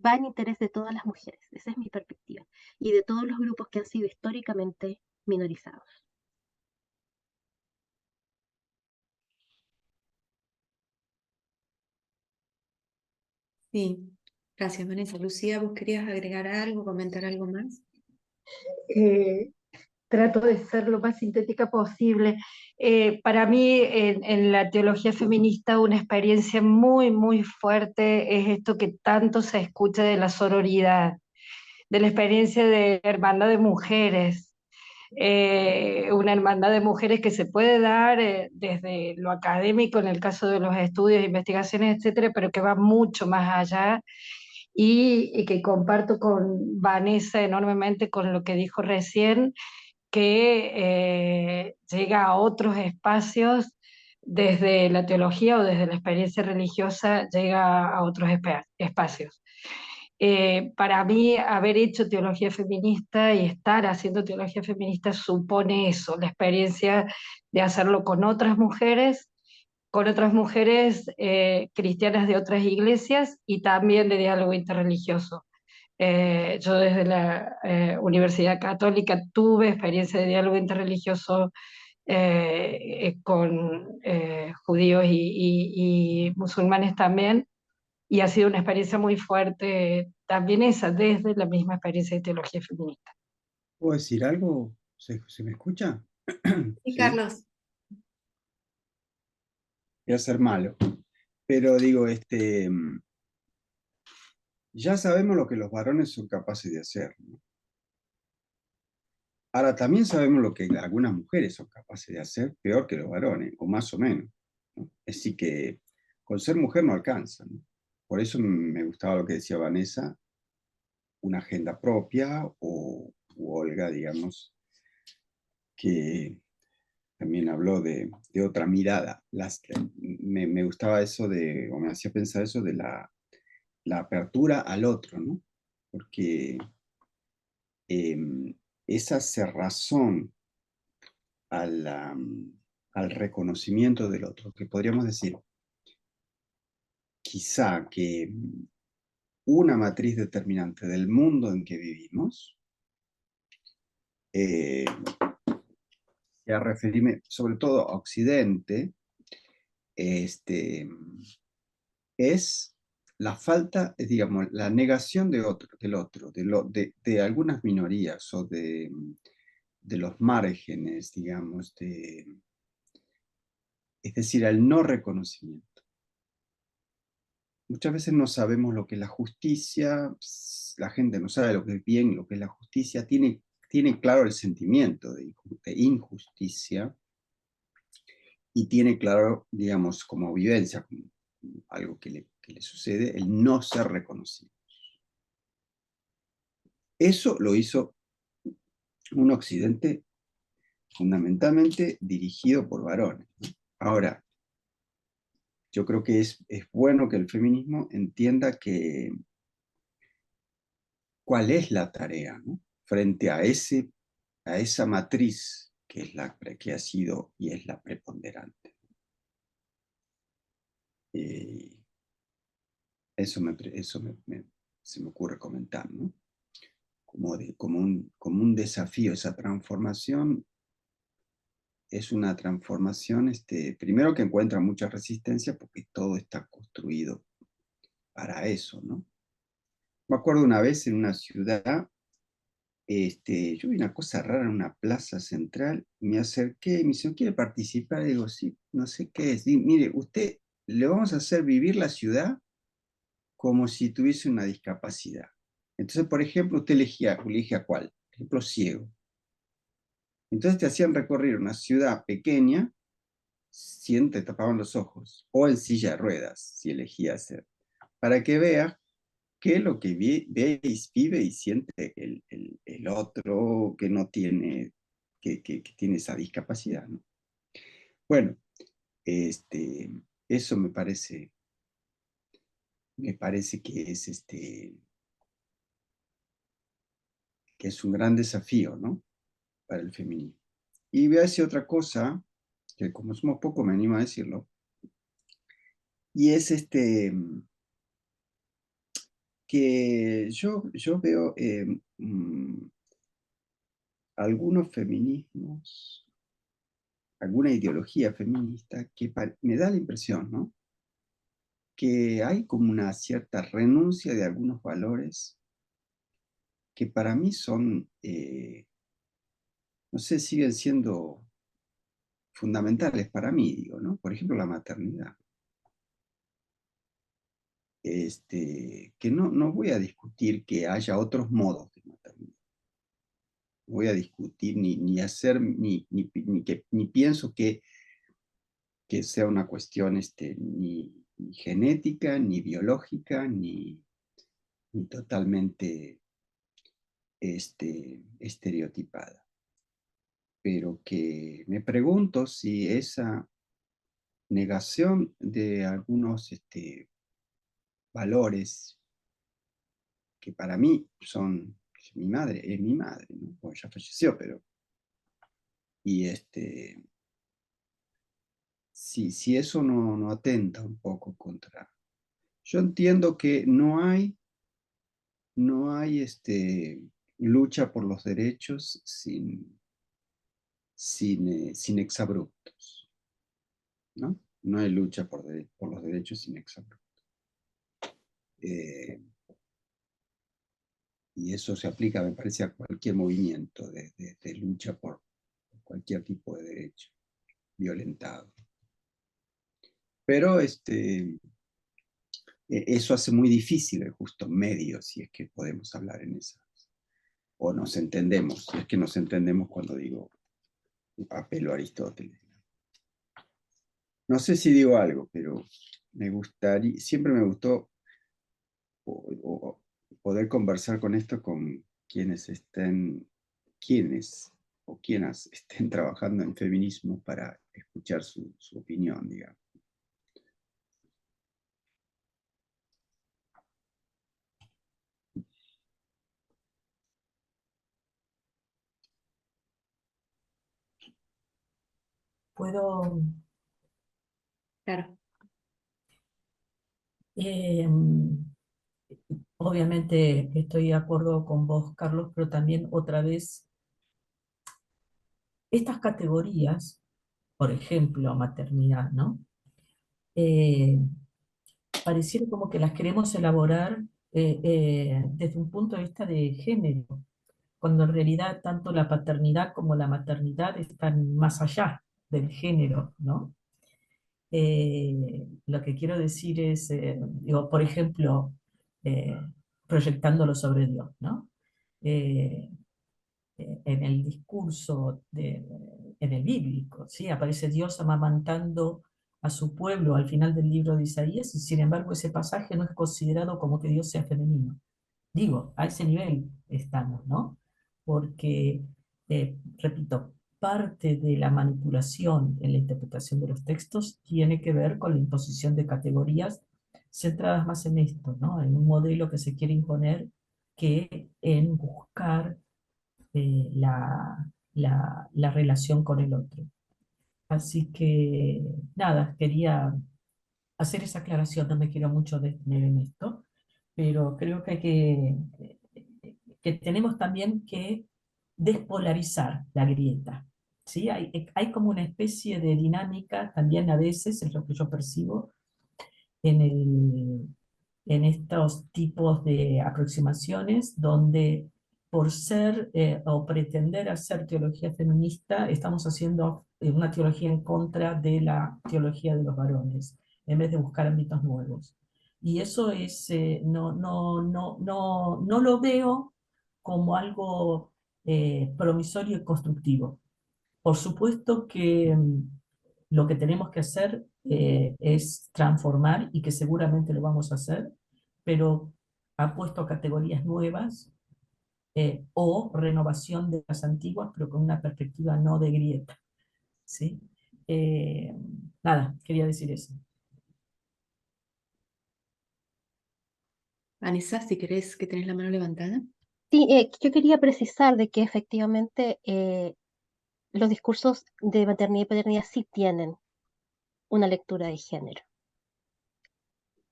va en interés de todas las mujeres, esa es mi perspectiva, y de todos los grupos que han sido históricamente minorizados. Sí, gracias Vanessa. Lucía, ¿vos querías agregar algo, comentar algo más? Eh, Trato de ser lo más sintética posible. Para mí, en la teología feminista, una experiencia muy, muy fuerte es esto que tanto se escucha de la sororidad, de la experiencia de hermandad de mujeres. Una hermandad de mujeres que se puede dar desde lo académico en el caso de los estudios, investigaciones, etcétera, pero que va mucho más allá y que comparto con Vanessa enormemente con lo que dijo recién, que llega a otros espacios desde la teología o desde la experiencia religiosa, llega a otros espacios. Para mí, haber hecho teología feminista y estar haciendo teología feminista supone eso, la experiencia de hacerlo con otras mujeres cristianas de otras iglesias y también de diálogo interreligioso. Yo desde la Universidad Católica tuve experiencia de diálogo interreligioso con judíos y musulmanes también, y ha sido una experiencia muy fuerte también esa, desde la misma experiencia de teología feminista. ¿Puedo decir algo? ¿Se me escucha? Sí, ¿Sí? Carlos. Voy a ser malo. Pero digo, ya sabemos lo que los varones son capaces de hacer, ¿no? Ahora también sabemos lo que algunas mujeres son capaces de hacer, peor que los varones, o más o menos, ¿no? Así que con ser mujer no alcanza, ¿no? Por eso me gustaba lo que decía Vanessa, una agenda propia, o Olga, digamos, que también habló de otra mirada. Me gustaba eso o me hacía pensar eso de la apertura al otro, ¿no? Porque esa cerrazón al reconocimiento del otro, que podríamos decir quizá que una matriz determinante del mundo en que vivimos, y a referirme sobre todo a Occidente, es la falta, digamos, la negación del otro, de algunas minorías o de los márgenes, digamos, es decir, el no reconocimiento. Muchas veces no sabemos lo que es la justicia, la gente no sabe lo que es bien, lo que es la justicia, tiene claro el sentimiento de injusticia y tiene claro, digamos, como vivencia, como algo que le sucede, el no ser reconocido. Eso lo hizo un Occidente fundamentalmente dirigido por varones, ¿no? Ahora, yo creo que es bueno que el feminismo entienda cuál es la tarea, ¿no? Frente a esa matriz que es que ha sido y es la preponderante. Eso se me ocurre comentar, ¿no? Como un desafío, esa transformación es una transformación, primero que encuentra mucha resistencia porque todo está construido para eso, ¿no? Me acuerdo una vez en una ciudad, yo vi una cosa rara en una plaza central, me acerqué y me dice, ¿quiere participar? Y digo, sí, no sé qué es. Mire, usted, le vamos a hacer vivir la ciudad como si tuviese una discapacidad. Entonces, por ejemplo, usted elige a cuál, por ejemplo, ciego. Entonces te hacían recorrer una ciudad pequeña, si te tapaban los ojos, o en silla de ruedas, si elegía hacer, para que veas qué es lo que vive y siente el otro que no tiene, que tiene esa discapacidad, ¿no? Bueno, eso me parece que es un gran desafío, ¿no? Para el feminismo. Y voy a decir otra cosa, que como somos poco me animo a decirlo, y es que yo veo algunos feminismos, alguna ideología feminista que me da la impresión, ¿no? Que hay como una cierta renuncia de algunos valores que para mí son, no sé, siguen siendo fundamentales para mí, digo, ¿no? Por ejemplo, la maternidad. Que no voy a discutir que haya otros modos de maternidad. No voy a discutir ni hacer, ni pienso que sea una cuestión ni genética, ni biológica, ni totalmente estereotipada. Pero que me pregunto si esa negación de algunos valores que para mí son, mi madre es mi madre, ¿no? Bueno, ya falleció, pero, y si eso no atenta un poco contra, yo entiendo que no hay lucha por los derechos sin exabruptos, ¿no? No hay lucha por los derechos sin exabruptos. Y eso se aplica, me parece, a cualquier movimiento de lucha por cualquier tipo de derecho violentado. Pero eso hace muy difícil el justo medio, si es que podemos hablar en esas, o nos entendemos, si es que nos entendemos cuando digo apelo a Aristóteles. No sé si digo algo, pero siempre me gustó poder conversar con esto con quienes o quienes estén trabajando en feminismo para escuchar su opinión, digamos. Puedo, Claro. obviamente estoy de acuerdo con vos, Carlos, pero también otra vez, estas categorías, por ejemplo, maternidad, ¿no? Pareciera como que las queremos elaborar desde un punto de vista de género, cuando en realidad tanto la paternidad como la maternidad están más allá del género, ¿no? Lo que quiero decir es, digo, por ejemplo, eh, proyectándolo sobre Dios, ¿no? Eh, en el discurso, en el bíblico, ¿sí? Aparece Dios amamantando a su pueblo al final del libro de Isaías, y sin embargo ese pasaje no es considerado como que Dios sea femenino. Digo, a ese nivel estamos, ¿no? Porque, repito, parte de la manipulación en la interpretación de los textos tiene que ver con la imposición de categorías centradas más en esto, ¿no? En un modelo que se quiere imponer que en buscar la relación con el otro. Así que, nada, quería hacer esa aclaración, no me quiero mucho detener en esto, pero creo que tenemos también que despolarizar la grieta. ¿Sí? Hay como una especie de dinámica también a veces, es lo que yo percibo, en, en estos tipos de aproximaciones donde por ser o pretender hacer teología feminista estamos haciendo una teología en contra de la teología de los varones, en vez de buscar ámbitos nuevos. Y eso es, no lo veo como algo promisorio y constructivo. Por supuesto que lo que tenemos que hacer es transformar, y que seguramente lo vamos a hacer, pero apuesto a categorías nuevas o renovación de las antiguas, pero con una perspectiva no de grieta. ¿Sí? Eh, Nada, quería decir eso. Vanessa, si querés, que tenés la mano levantada. Sí, yo quería precisar de que efectivamente los discursos de maternidad y paternidad sí tienen una lectura de género.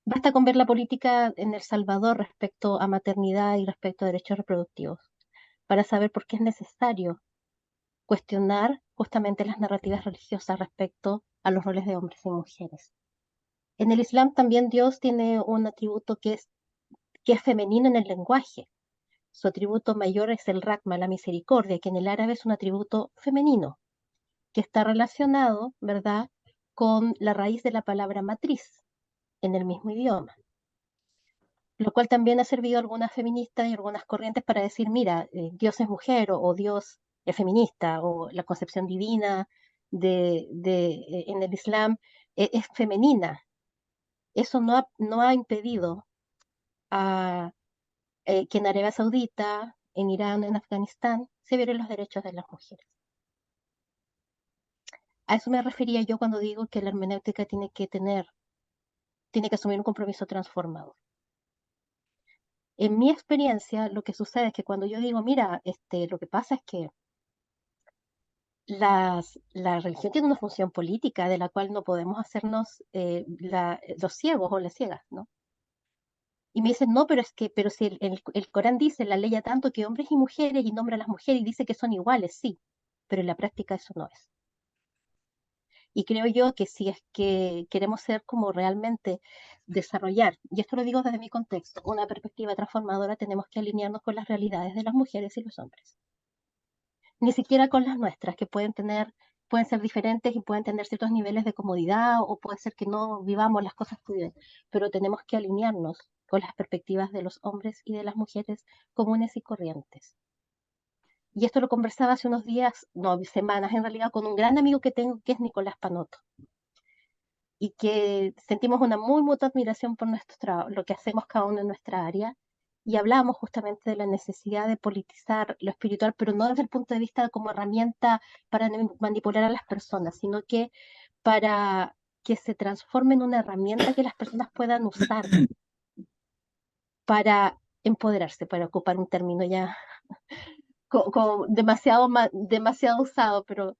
Basta con ver la política en El Salvador respecto a maternidad y respecto a derechos reproductivos para saber por qué es necesario cuestionar justamente las narrativas religiosas respecto a los roles de hombres y mujeres. En el Islam también Dios tiene un atributo que es femenino en el lenguaje. Su atributo mayor es el Rahma, la misericordia, que en el árabe es un atributo femenino, que está relacionado, ¿verdad?, con la raíz de la palabra matriz en el mismo idioma. Lo cual también ha servido a algunas feministas y algunas corrientes para decir, mira, Dios es mujer o Dios es feminista o la concepción divina en el Islam es femenina. Eso no ha impedido a que en Arabia Saudita, en Irán, en Afganistán, se violen los derechos de las mujeres. A eso me refería yo cuando digo que la hermenéutica tiene que asumir un compromiso transformador. En mi experiencia, lo que sucede es que cuando yo digo, mira, lo que pasa es que la religión tiene una función política de la cual no podemos hacernos los ciegos o las ciegas, ¿no? Y me dicen, no, pero si el Corán dice, la ley a tanto que hombres y mujeres, y nombra a las mujeres y dice que son iguales, sí, pero en la práctica eso no es. Y creo yo que si es que queremos ser como realmente desarrollar, y esto lo digo desde mi contexto, una perspectiva transformadora, tenemos que alinearnos con las realidades de las mujeres y los hombres. Ni siquiera con las nuestras, que pueden ser diferentes y pueden tener ciertos niveles de comodidad, o puede ser que no vivamos las cosas que viven, pero tenemos que alinearnos con las perspectivas de los hombres y de las mujeres comunes y corrientes. Y esto lo conversaba hace unos días, no, semanas en realidad, con un gran amigo que tengo, que es Nicolás Panoto, y que sentimos una muy mutua admiración por lo que hacemos cada uno en nuestra área, y hablamos justamente de la necesidad de politizar lo espiritual, pero no desde el punto de vista como herramienta para manipular a las personas, sino que para que se transforme en una herramienta que las personas puedan usar para empoderarse, para ocupar un término ya demasiado usado, pero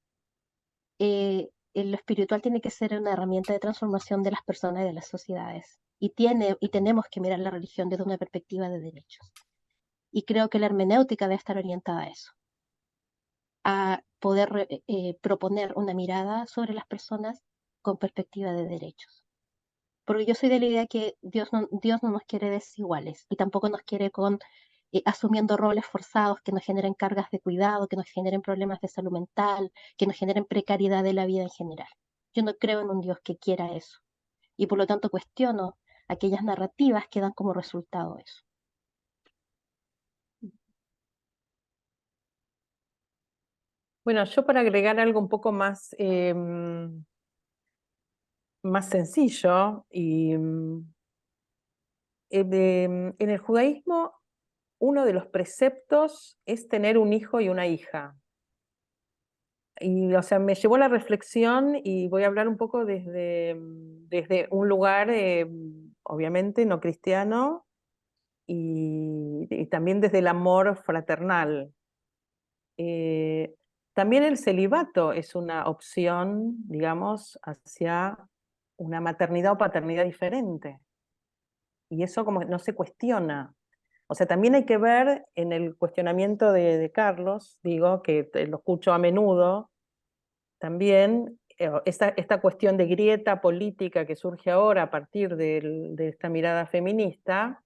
lo espiritual tiene que ser una herramienta de transformación de las personas y de las sociedades. Y tenemos que mirar la religión desde una perspectiva de derechos. Y creo que la hermenéutica debe estar orientada a eso, a poder proponer una mirada sobre las personas con perspectiva de derechos. Porque yo soy de la idea que Dios no nos quiere desiguales y tampoco nos quiere asumiendo roles forzados que nos generen cargas de cuidado, que nos generen problemas de salud mental, que nos generen precariedad de la vida en general. Yo no creo en un Dios que quiera eso y por lo tanto cuestiono aquellas narrativas que dan como resultado eso. Bueno, yo para agregar algo un poco más, más sencillo, en el judaísmo uno de los preceptos es tener un hijo y una hija. Y, o sea, me llevó a la reflexión y voy a hablar un poco desde un lugar, obviamente, no cristiano, y también desde el amor fraternal. También el celibato es una opción, digamos, hacia una maternidad o paternidad diferente. Y eso como no se cuestiona. O sea, también hay que ver en el cuestionamiento de Carlos, digo, que lo escucho a menudo, también esta cuestión de grieta política que surge ahora a partir de esta mirada feminista,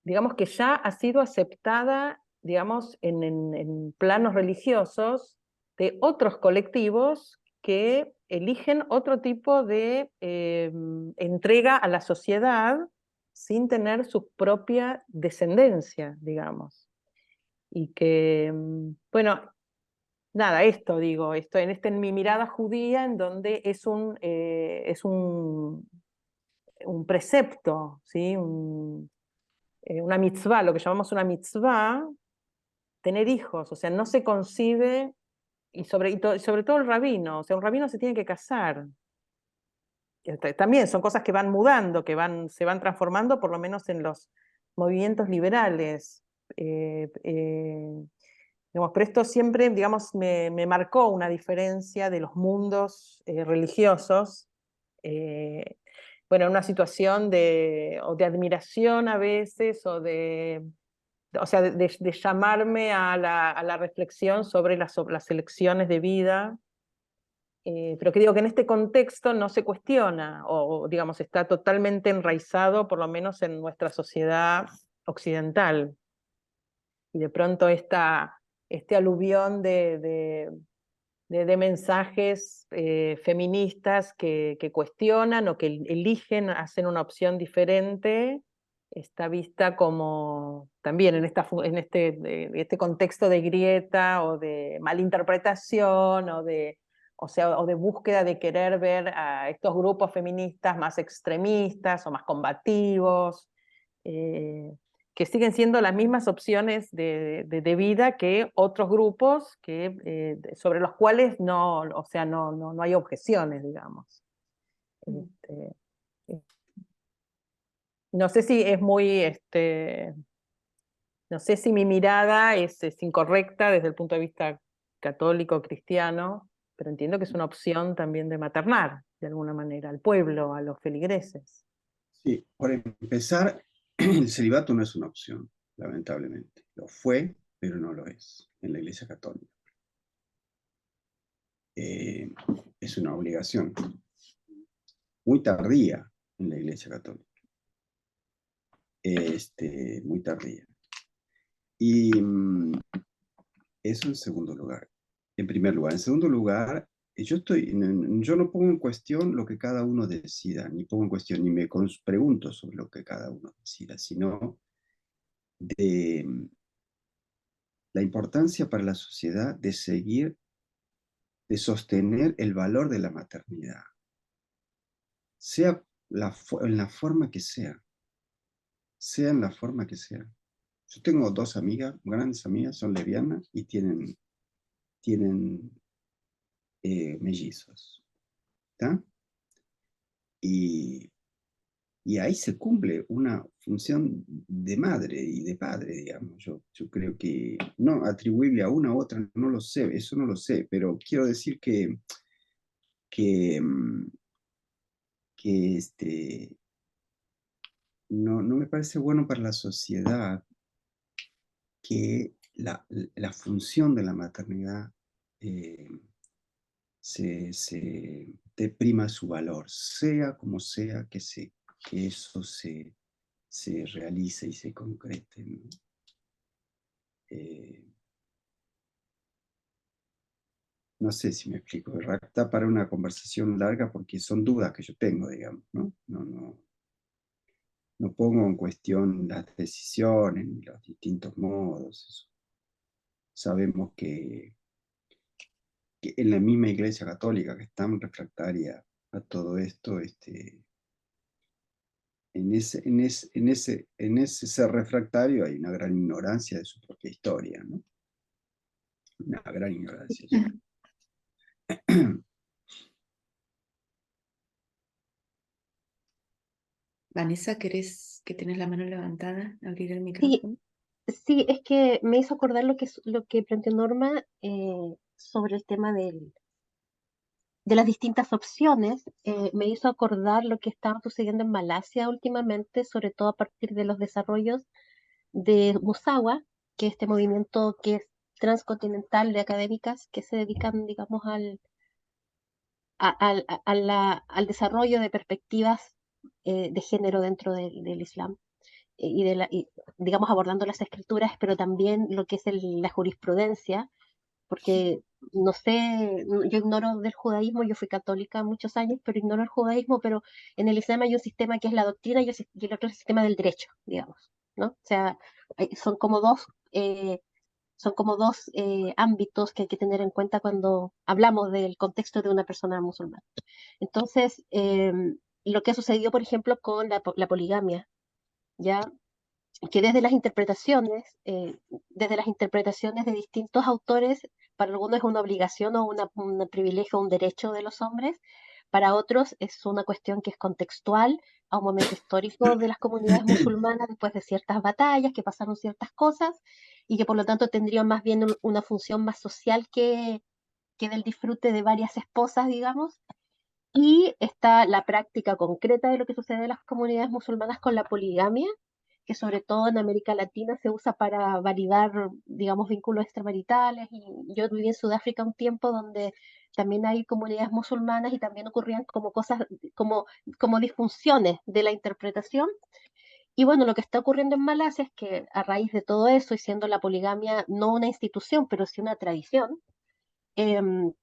digamos que ya ha sido aceptada, digamos, en planos religiosos de otros colectivos que eligen otro tipo de entrega a la sociedad sin tener su propia descendencia, digamos. Y que, bueno, nada, esto digo, en mi mirada judía, en donde es un precepto, ¿sí? Una mitzvah, lo que llamamos una mitzvah, tener hijos, o sea, no se concibe, y sobre todo el rabino, o sea, un rabino se tiene que casar. También son cosas que van mudando, se van transformando, por lo menos en los movimientos liberales. Digamos, pero esto siempre, digamos, me marcó una diferencia de los mundos religiosos. Bueno, en una situación o de admiración a veces, o sea, de llamarme a la reflexión sobre las elecciones de vida, pero que digo que en este contexto no se cuestiona, o digamos, está totalmente enraizado, por lo menos en nuestra sociedad occidental. Y de pronto este aluvión de mensajes feministas que cuestionan o que eligen, hacen una opción diferente, está vista como también en este contexto de grieta o de malinterpretación o de búsqueda de querer ver a estos grupos feministas más extremistas o más combativos. Que siguen siendo las mismas opciones de vida que otros grupos sobre los cuales o sea, no hay objeciones, digamos. No sé si es muy, no sé si mi mirada es incorrecta desde el punto de vista católico, cristiano, pero entiendo que es una opción también de maternar, de alguna manera, al pueblo, a los feligreses. Sí, por empezar, el celibato no es una opción, lamentablemente. Lo fue, pero no lo es en la Iglesia Católica. Es una obligación muy tardía en la Iglesia Católica. Muy tardía. Y eso en segundo lugar. En primer lugar. En segundo lugar, yo no pongo en cuestión lo que cada uno decida, ni pongo en cuestión, ni me pregunto sobre lo que cada uno decida, sino de la importancia para la sociedad de seguir, de sostener el valor de la maternidad, sea en la forma que sea en la forma que sea. Yo tengo dos amigas, grandes amigas, son lesbianas y tienen mellizos. ¿Está? Y, y ahí se cumple una función de madre y de padre, digamos. Yo creo que, no atribuible a una u otra, no lo sé, eso no lo sé, pero quiero decir que, que no me parece bueno para la sociedad que la función de la maternidad eh, se deprima su valor, sea como sea que eso se realice y se concrete, ¿no? No sé si me explico, está para una conversación larga porque son dudas que yo tengo, digamos, ¿no? No pongo en cuestión las decisiones ni los distintos modos. Eso. Sabemos que en la misma Iglesia Católica, que es tan refractaria a todo esto, en ese ser refractario hay una gran ignorancia de su propia historia, ¿no? Una gran ignorancia. Vanessa, ¿querés que tenés la mano levantada? Abrir el Sí, micrófono. sí, es que me hizo acordar lo que planteó Norma sobre el tema de las distintas opciones. Me hizo acordar lo que estaba sucediendo en Malasia últimamente, sobre todo a partir de los desarrollos de Musawa, que es este movimiento que es transcontinental de académicas que se dedican, digamos, al desarrollo de perspectivas de género dentro del Islam y digamos, abordando las escrituras, pero también lo que es la jurisprudencia, porque no sé, yo ignoro del judaísmo, yo fui católica muchos años, pero ignoro el judaísmo, pero en el Islam hay un sistema que es la doctrina y el otro es el sistema del derecho, digamos, ¿no? O sea, son como dos ámbitos que hay que tener en cuenta cuando hablamos del contexto de una persona musulmana. Entonces, lo que ha sucedido, por ejemplo, con la poligamia, ya que desde las interpretaciones de distintos autores, para algunos es una obligación o un privilegio o un derecho de los hombres, para otros es una cuestión que es contextual a un momento histórico de las comunidades musulmanas después de ciertas batallas, que pasaron ciertas cosas, y que por lo tanto tendrían más bien una función más social que del disfrute de varias esposas, digamos. Y está la práctica concreta de lo que sucede en las comunidades musulmanas con la poligamia, que sobre todo en América Latina se usa para validar, digamos, vínculos extramaritales. Y yo viví en Sudáfrica un tiempo donde también hay comunidades musulmanas y también ocurrían como cosas, como, como disfunciones de la interpretación. Y bueno, lo que está ocurriendo en Malasia es que a raíz de todo eso, y siendo la poligamia no una institución, pero sí una tradición, em,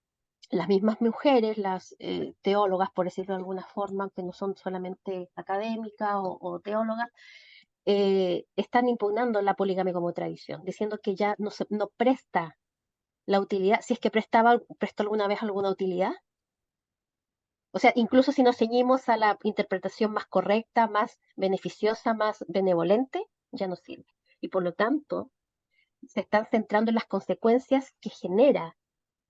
las mismas mujeres, las teólogas, por decirlo de alguna forma, que no son solamente académicas o teólogas, están impugnando la poligamia como tradición, diciendo que ya no presta la utilidad, si es que prestó alguna vez alguna utilidad. O sea, incluso si nos ceñimos a la interpretación más correcta, más beneficiosa, más benevolente, ya no sirve. Y por lo tanto, se están centrando en las consecuencias que genera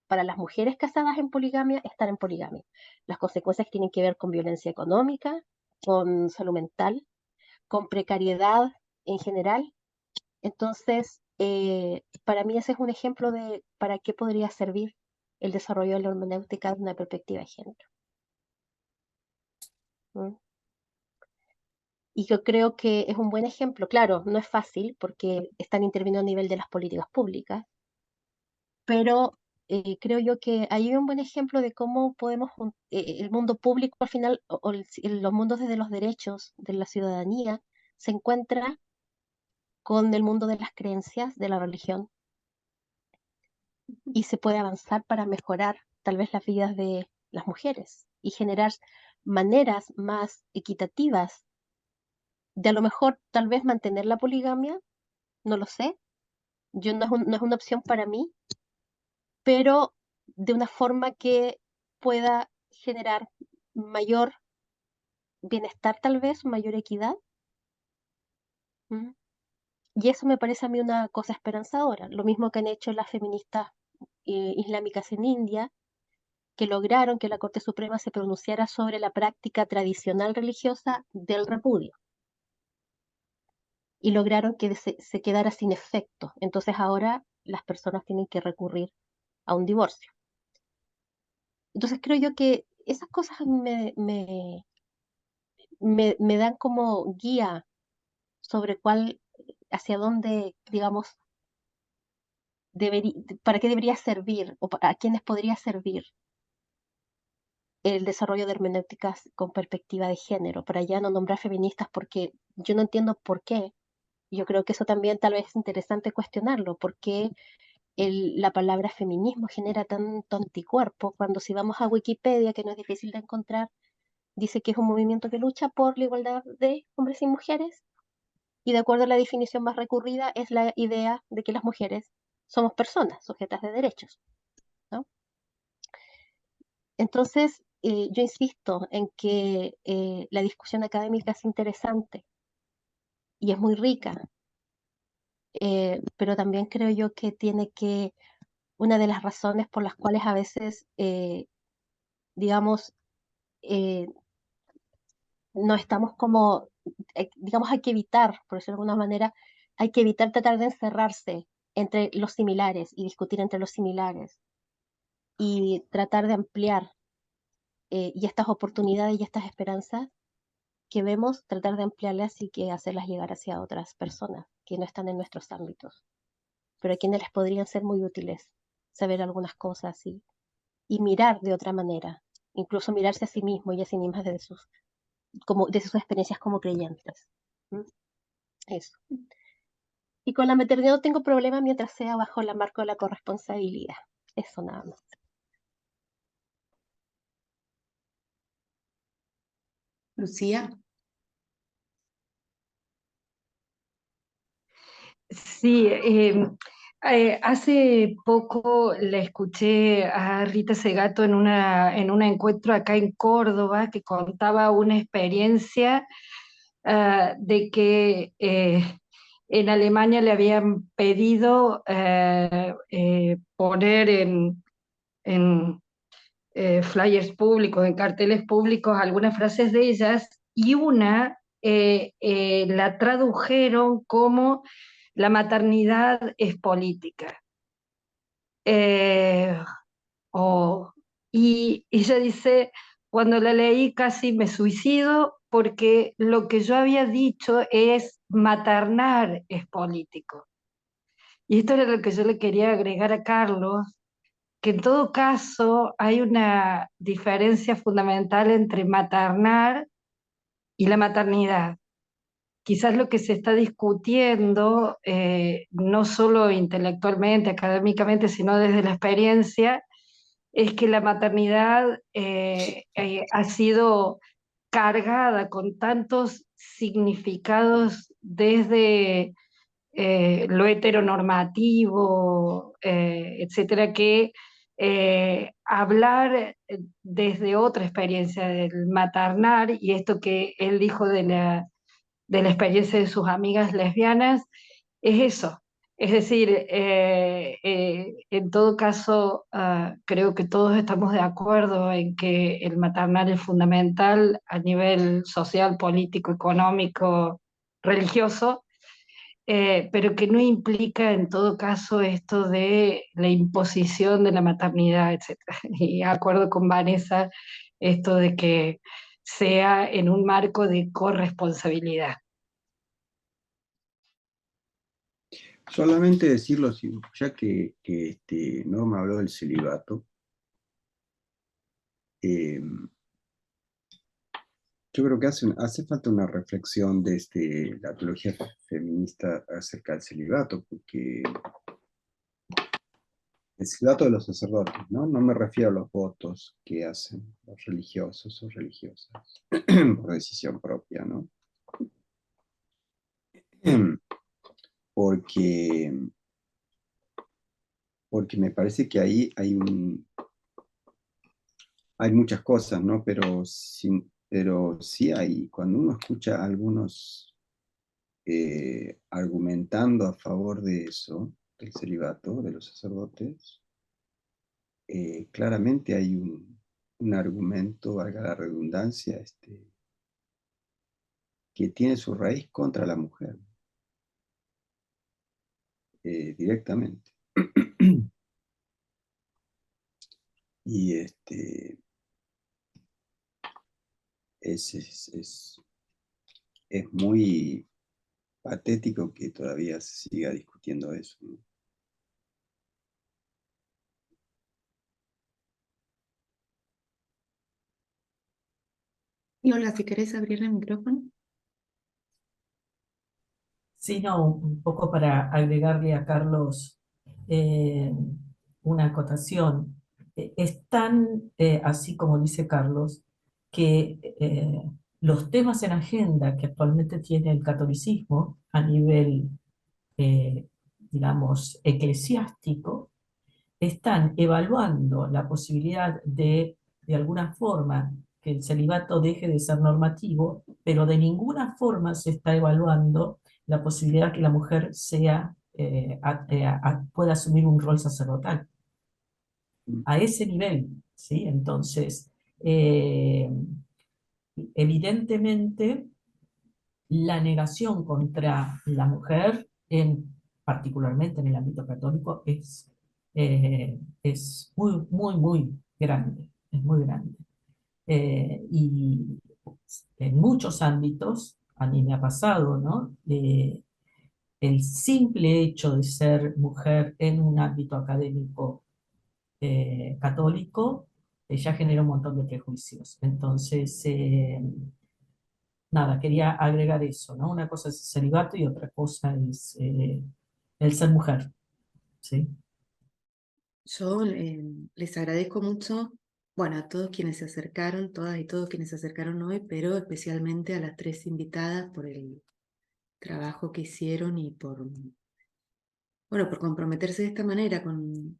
para las mujeres casadas en poligamia estar en poligamia. Las consecuencias que tienen que ver con violencia económica, con salud mental, con precariedad en general. Entonces, para mí ese es un ejemplo de para qué podría servir el desarrollo de la hermenéutica desde una perspectiva de género. ¿Mm? Y yo creo que es un buen ejemplo. Claro, no es fácil porque están interviniendo a nivel de las políticas públicas, pero creo yo que hay un buen ejemplo de cómo podemos, el mundo público al final, los mundos desde los derechos de la ciudadanía, se encuentra con el mundo de las creencias, de la religión, y se puede avanzar para mejorar tal vez las vidas de las mujeres y generar maneras más equitativas de a lo mejor tal vez mantener la poligamia, no lo sé, yo no es una opción para mí, pero de una forma que pueda generar mayor bienestar tal vez, mayor equidad. ¿Mm? Y eso me parece a mí una cosa esperanzadora, lo mismo que han hecho las feministas islámicas en India, que lograron que la Corte Suprema se pronunciara sobre la práctica tradicional religiosa del repudio y lograron que se quedara sin efecto. Entonces ahora las personas tienen que recurrir a un divorcio. Entonces creo yo que esas cosas me dan como guía sobre hacia dónde, digamos, para qué debería servir o a quiénes podría servir el desarrollo de hermenéuticas con perspectiva de género, para ya no nombrar feministas porque yo no entiendo por qué. Yo creo que eso también tal vez es interesante cuestionarlo, porque la palabra feminismo genera tanto anticuerpo, cuando si vamos a Wikipedia, que no es difícil de encontrar, dice que es un movimiento que lucha por la igualdad de hombres y mujeres, y de acuerdo a la definición más recurrida es la idea de que las mujeres somos personas sujetas de derechos, ¿no? Entonces, yo insisto en que la discusión académica es interesante y es muy rica, pero también creo yo que una de las razones por las cuales a veces, digamos, eh, no estamos como, digamos, hay que evitar, por decirlo de alguna manera, hay que evitar tratar de encerrarse entre los similares y discutir entre los similares y tratar de ampliar y estas oportunidades y estas esperanzas que vemos, tratar de ampliarlas y que hacerlas llegar hacia otras personas que no están en nuestros ámbitos, pero a quienes les podrían ser muy útiles saber algunas cosas y mirar de otra manera, incluso mirarse a sí mismo y a sí mismas desde sus experiencias como creyentes. ¿Mm? Eso. Y con la maternidad no tengo problema mientras sea bajo el marco de la corresponsabilidad. Eso nada más. Lucía. Sí, hace poco la escuché a Rita Segato en un encuentro acá en Córdoba que contaba una experiencia de que en Alemania le habían pedido poner en flyers públicos, en carteles públicos, algunas frases de ellas y una la tradujeron como la maternidad es política. Eh, o- y ella dice, cuando la leí casi me suicido porque lo que yo había dicho es maternar es político. Y esto era lo que yo le quería agregar a Carlos, que en todo caso hay una diferencia fundamental entre maternar y la maternidad. Quizás lo que se está discutiendo, no solo intelectualmente, académicamente, sino desde la experiencia, es que la maternidad ha sido cargada con tantos significados desde lo heteronormativo, etcétera, que hablar desde otra experiencia del maternar y esto que él dijo de la experiencia de sus amigas lesbianas, es eso. Es decir, en todo caso, creo que todos estamos de acuerdo en que el maternar es fundamental a nivel social, político, económico, religioso, pero que no implica en todo caso esto de la imposición de la maternidad, etc. Y de acuerdo con Vanessa, esto de que sea en un marco de corresponsabilidad. Solamente decirlo, ya que Norma habló del celibato, yo creo que hace falta una reflexión desde la teología feminista acerca del celibato, porque el celibato de los sacerdotes, ¿no? No me refiero a los votos que hacen los religiosos o religiosas por decisión propia, ¿no? Porque, porque me parece que ahí hay muchas cosas, ¿no? Pero sí hay, cuando uno escucha a algunos argumentando a favor de eso, del celibato, de los sacerdotes, claramente hay un argumento, valga la redundancia, que tiene su raíz contra la mujer, directamente. Y es muy patético que todavía se siga discutiendo eso, ¿no? Y Olga, si querés abrir el micrófono. Sí, no, un poco para agregarle a Carlos eh, una acotación. Es tan, así como dice Carlos, que los temas en agenda que actualmente tiene el catolicismo a nivel, eh, digamos, eclesiástico, están evaluando la posibilidad de alguna forma, que el celibato deje de ser normativo, pero de ninguna forma se está evaluando la posibilidad que la mujer pueda asumir un rol sacerdotal. A ese nivel, ¿sí? Entonces, evidentemente, la negación contra la mujer, particularmente en el ámbito católico, es muy, muy, muy grande, es muy grande. Y en muchos ámbitos, a mí me ha pasado, ¿no? El simple hecho de ser mujer en un ámbito académico católico ya genera un montón de prejuicios. Entonces, nada, quería agregar eso, ¿no? Una cosa es el celibato y otra cosa es el ser mujer, ¿sí? Yo les agradezco mucho, bueno, a todos quienes se acercaron, todas y todos quienes se acercaron hoy, pero especialmente a las tres invitadas por el trabajo que hicieron y bueno, por comprometerse de esta manera con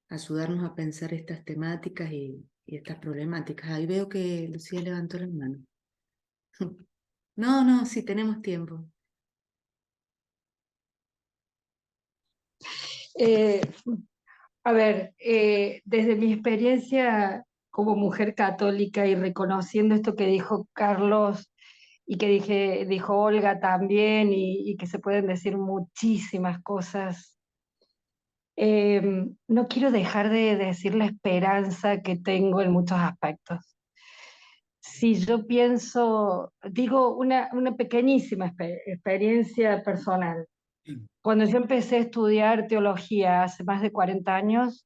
ayudarnos a pensar estas temáticas y estas problemáticas. Ahí veo que Lucía levantó la mano. No, no, sí, tenemos tiempo. A ver, desde mi experiencia como mujer católica y reconociendo esto que dijo Carlos y que dijo Olga también y que se pueden decir muchísimas cosas, no quiero dejar de decir la esperanza que tengo en muchos aspectos. Si yo pienso, digo una pequeñísima experiencia personal. Cuando yo empecé a estudiar teología hace más de 40 años,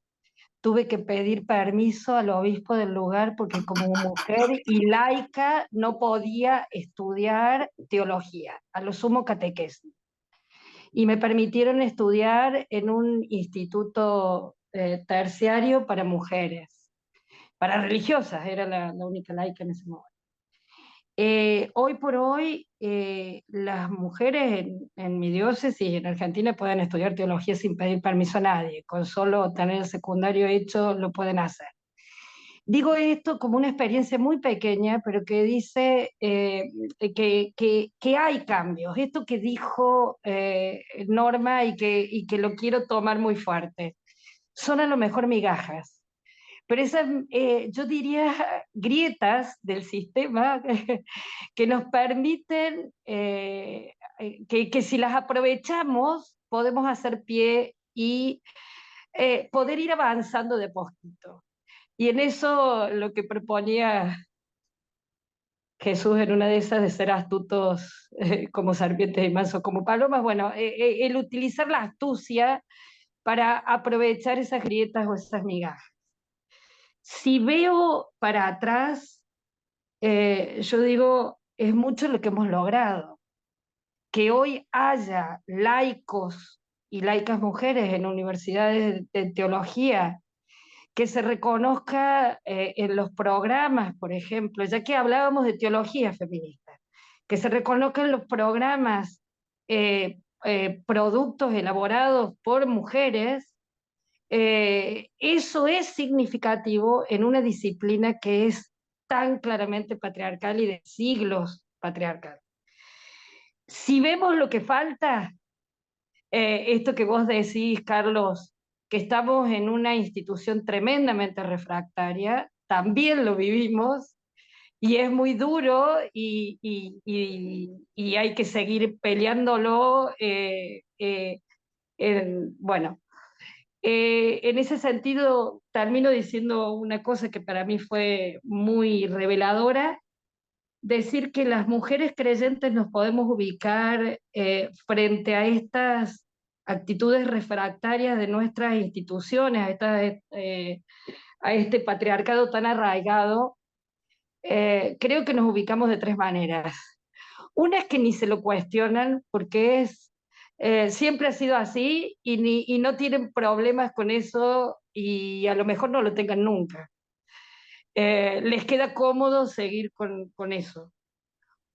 tuve que pedir permiso al obispo del lugar porque como mujer y laica no podía estudiar teología, a lo sumo catequesis. Y me permitieron estudiar en un instituto terciario para mujeres, para religiosas, era la única laica en ese momento. Hoy por hoy, las mujeres en mi diócesis en Argentina pueden estudiar teología sin pedir permiso a nadie, con solo tener el secundario hecho lo pueden hacer. Digo esto como una experiencia muy pequeña, pero que dice que hay cambios. Esto que dijo Norma y que lo quiero tomar muy fuerte. Son a lo mejor migajas, pero esas, yo diría, grietas del sistema que nos permiten que si las aprovechamos podemos hacer pie y poder ir avanzando de poquito. Y en eso lo que proponía Jesús en una de esas de ser astutos como serpientes y mansos como palomas, bueno, el utilizar la astucia para aprovechar esas grietas o esas migajas. Si veo para atrás, yo digo, es mucho lo que hemos logrado. Que hoy haya laicos y laicas mujeres en universidades de teología, que se reconozca en los programas, por ejemplo, ya que hablábamos de teología feminista, que se reconozca en los programas productos elaborados por mujeres, eso es significativo en una disciplina que es tan claramente patriarcal y de siglos patriarcal. Si vemos lo que falta, esto que vos decís, Carlos, que estamos en una institución tremendamente refractaria, también lo vivimos y es muy duro y hay que seguir peleándolo. Bueno, en ese sentido termino diciendo una cosa que para mí fue muy reveladora, decir que las mujeres creyentes nos podemos ubicar frente a estas actitudes refractarias de nuestras instituciones, a este patriarcado tan arraigado. Creo que nos ubicamos de tres maneras. Una es que ni se lo cuestionan porque siempre ha sido así y no tienen problemas con eso y a lo mejor no lo tengan nunca. Les queda cómodo seguir con eso.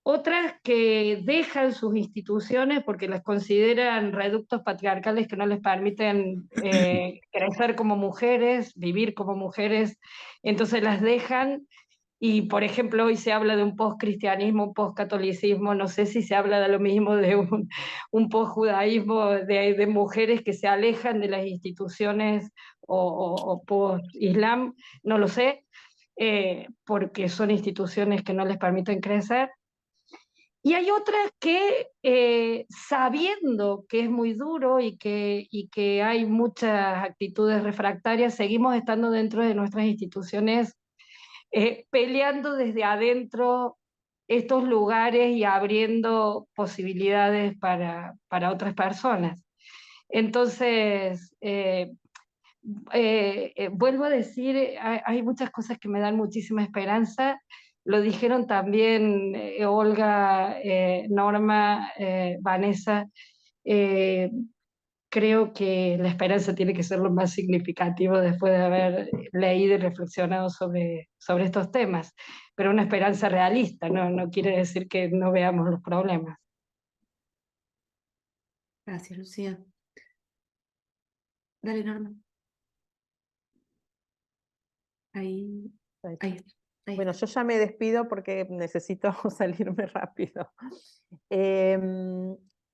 Otras que dejan sus instituciones porque las consideran reductos patriarcales que no les permiten crecer como mujeres, vivir como mujeres, entonces las dejan y, por ejemplo, hoy se habla de un post-cristianismo, un post-catolicismo, no sé si se habla de lo mismo de un post-judaísmo, de mujeres que se alejan de las instituciones o post-islam, no lo sé, porque son instituciones que no les permiten crecer. Y hay otras que, sabiendo que es muy duro y que hay muchas actitudes refractarias, seguimos estando dentro de nuestras instituciones, peleando desde adentro estos lugares y abriendo posibilidades para otras personas. Entonces, vuelvo a decir, hay muchas cosas que me dan muchísima esperanza. Lo dijeron también Olga, Norma, Vanessa. Eh, Creo que la esperanza tiene que ser lo más significativo después de haber leído y reflexionado sobre estos temas. Pero una esperanza realista, no quiere decir que no veamos los problemas. Gracias, Lucía. Dale, Norma. Ahí, ahí, ahí. Bueno, yo ya me despido porque necesito salirme rápido.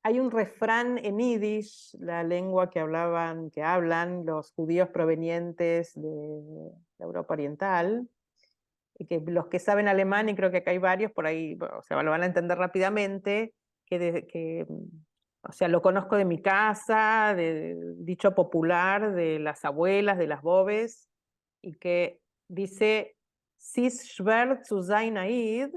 Hay un refrán en Yiddish, la lengua que hablan los judíos provenientes de la Europa Oriental, y que los que saben alemán, y creo que acá hay varios, por ahí, o sea, lo van a entender rápidamente, o sea, lo conozco de mi casa, de dicho popular, de las abuelas, de las bobes, y que dice, "Sis schwer zu sein Aid",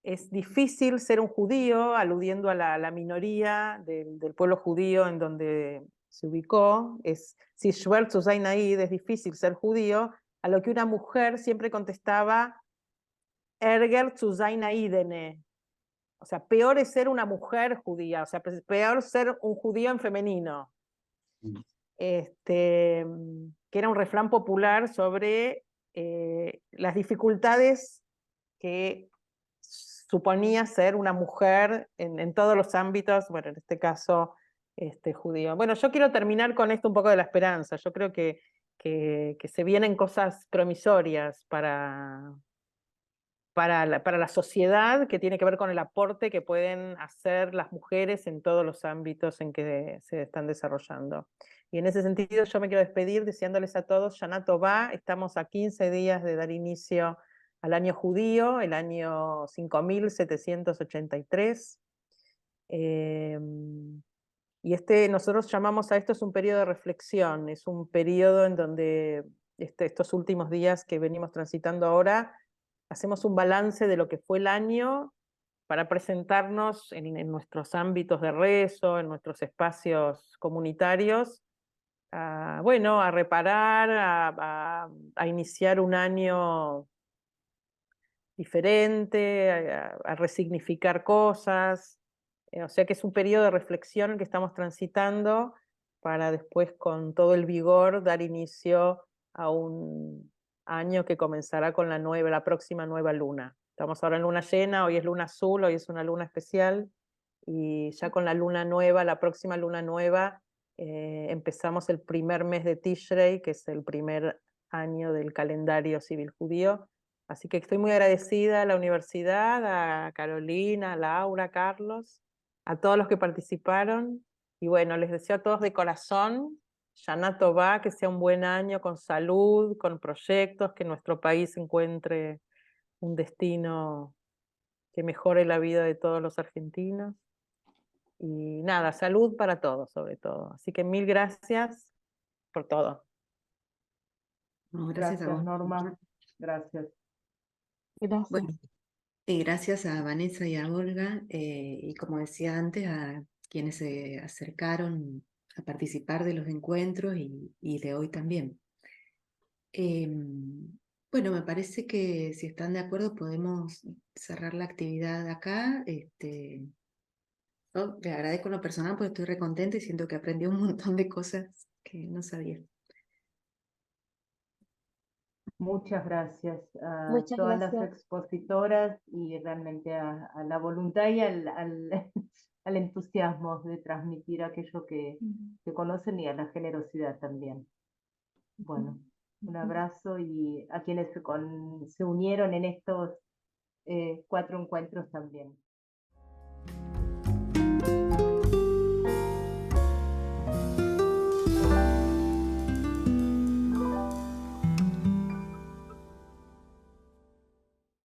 es difícil ser un judío, aludiendo a la minoría del pueblo judío en donde se ubicó, es "Sis schwer zu sein Aid", es difícil ser judío, a lo que una mujer siempre contestaba, "Ärger zu sein Aidene", o sea, peor es ser una mujer judía, o sea, peor ser un judío en femenino. Que era un refrán popular sobre las dificultades que suponía ser una mujer en todos los ámbitos, bueno, en este caso judío. Bueno, yo quiero terminar con esto un poco de la esperanza. Yo creo que se vienen cosas promisorias para la sociedad, que tiene que ver con el aporte que pueden hacer las mujeres en todos los ámbitos en que se están desarrollando. Y en ese sentido yo me quiero despedir deseándoles a todos Shana Tová. Estamos a 15 días de dar inicio al año judío, el año 5783. Y nosotros llamamos a esto es un periodo de reflexión, es un periodo en donde estos últimos días que venimos transitando ahora, hacemos un balance de lo que fue el año para presentarnos en nuestros ámbitos de rezo, en nuestros espacios comunitarios, bueno, a reparar, a iniciar un año diferente, a resignificar cosas. O sea que es un periodo de reflexión el que estamos transitando para después con todo el vigor dar inicio a un año que comenzará con la próxima nueva luna. Estamos ahora en luna llena, hoy es luna azul, hoy es una luna especial, y ya con la luna nueva, la próxima luna nueva, empezamos el primer mes de Tishrei, que es el primer año del calendario civil judío. Así que estoy muy agradecida a la universidad, a Carolina, a Laura, a Carlos, a todos los que participaron. Y bueno, les deseo a todos de corazón, Shana Tová, que sea un buen año con salud, con proyectos, que nuestro país encuentre un destino que mejore la vida de todos los argentinos. Y nada, salud para todos sobre todo. Así que mil gracias por todo. No, gracias a Gracias, vos. Norma. Gracias. Gracias. Bueno, gracias a Vanessa y a Olga, y como decía antes, a quienes se acercaron a participar de los encuentros y de hoy también. Bueno, me parece que si están de acuerdo podemos cerrar la actividad acá. Yo le agradezco en lo personal porque estoy recontenta y siento que aprendí un montón de cosas que no sabía. Muchas gracias a Muchas todas las gracias. expositoras y realmente a la voluntad y al entusiasmo de transmitir aquello que conocen y a la generosidad también. Bueno, un abrazo y a quienes se unieron en estos 4 encuentros también.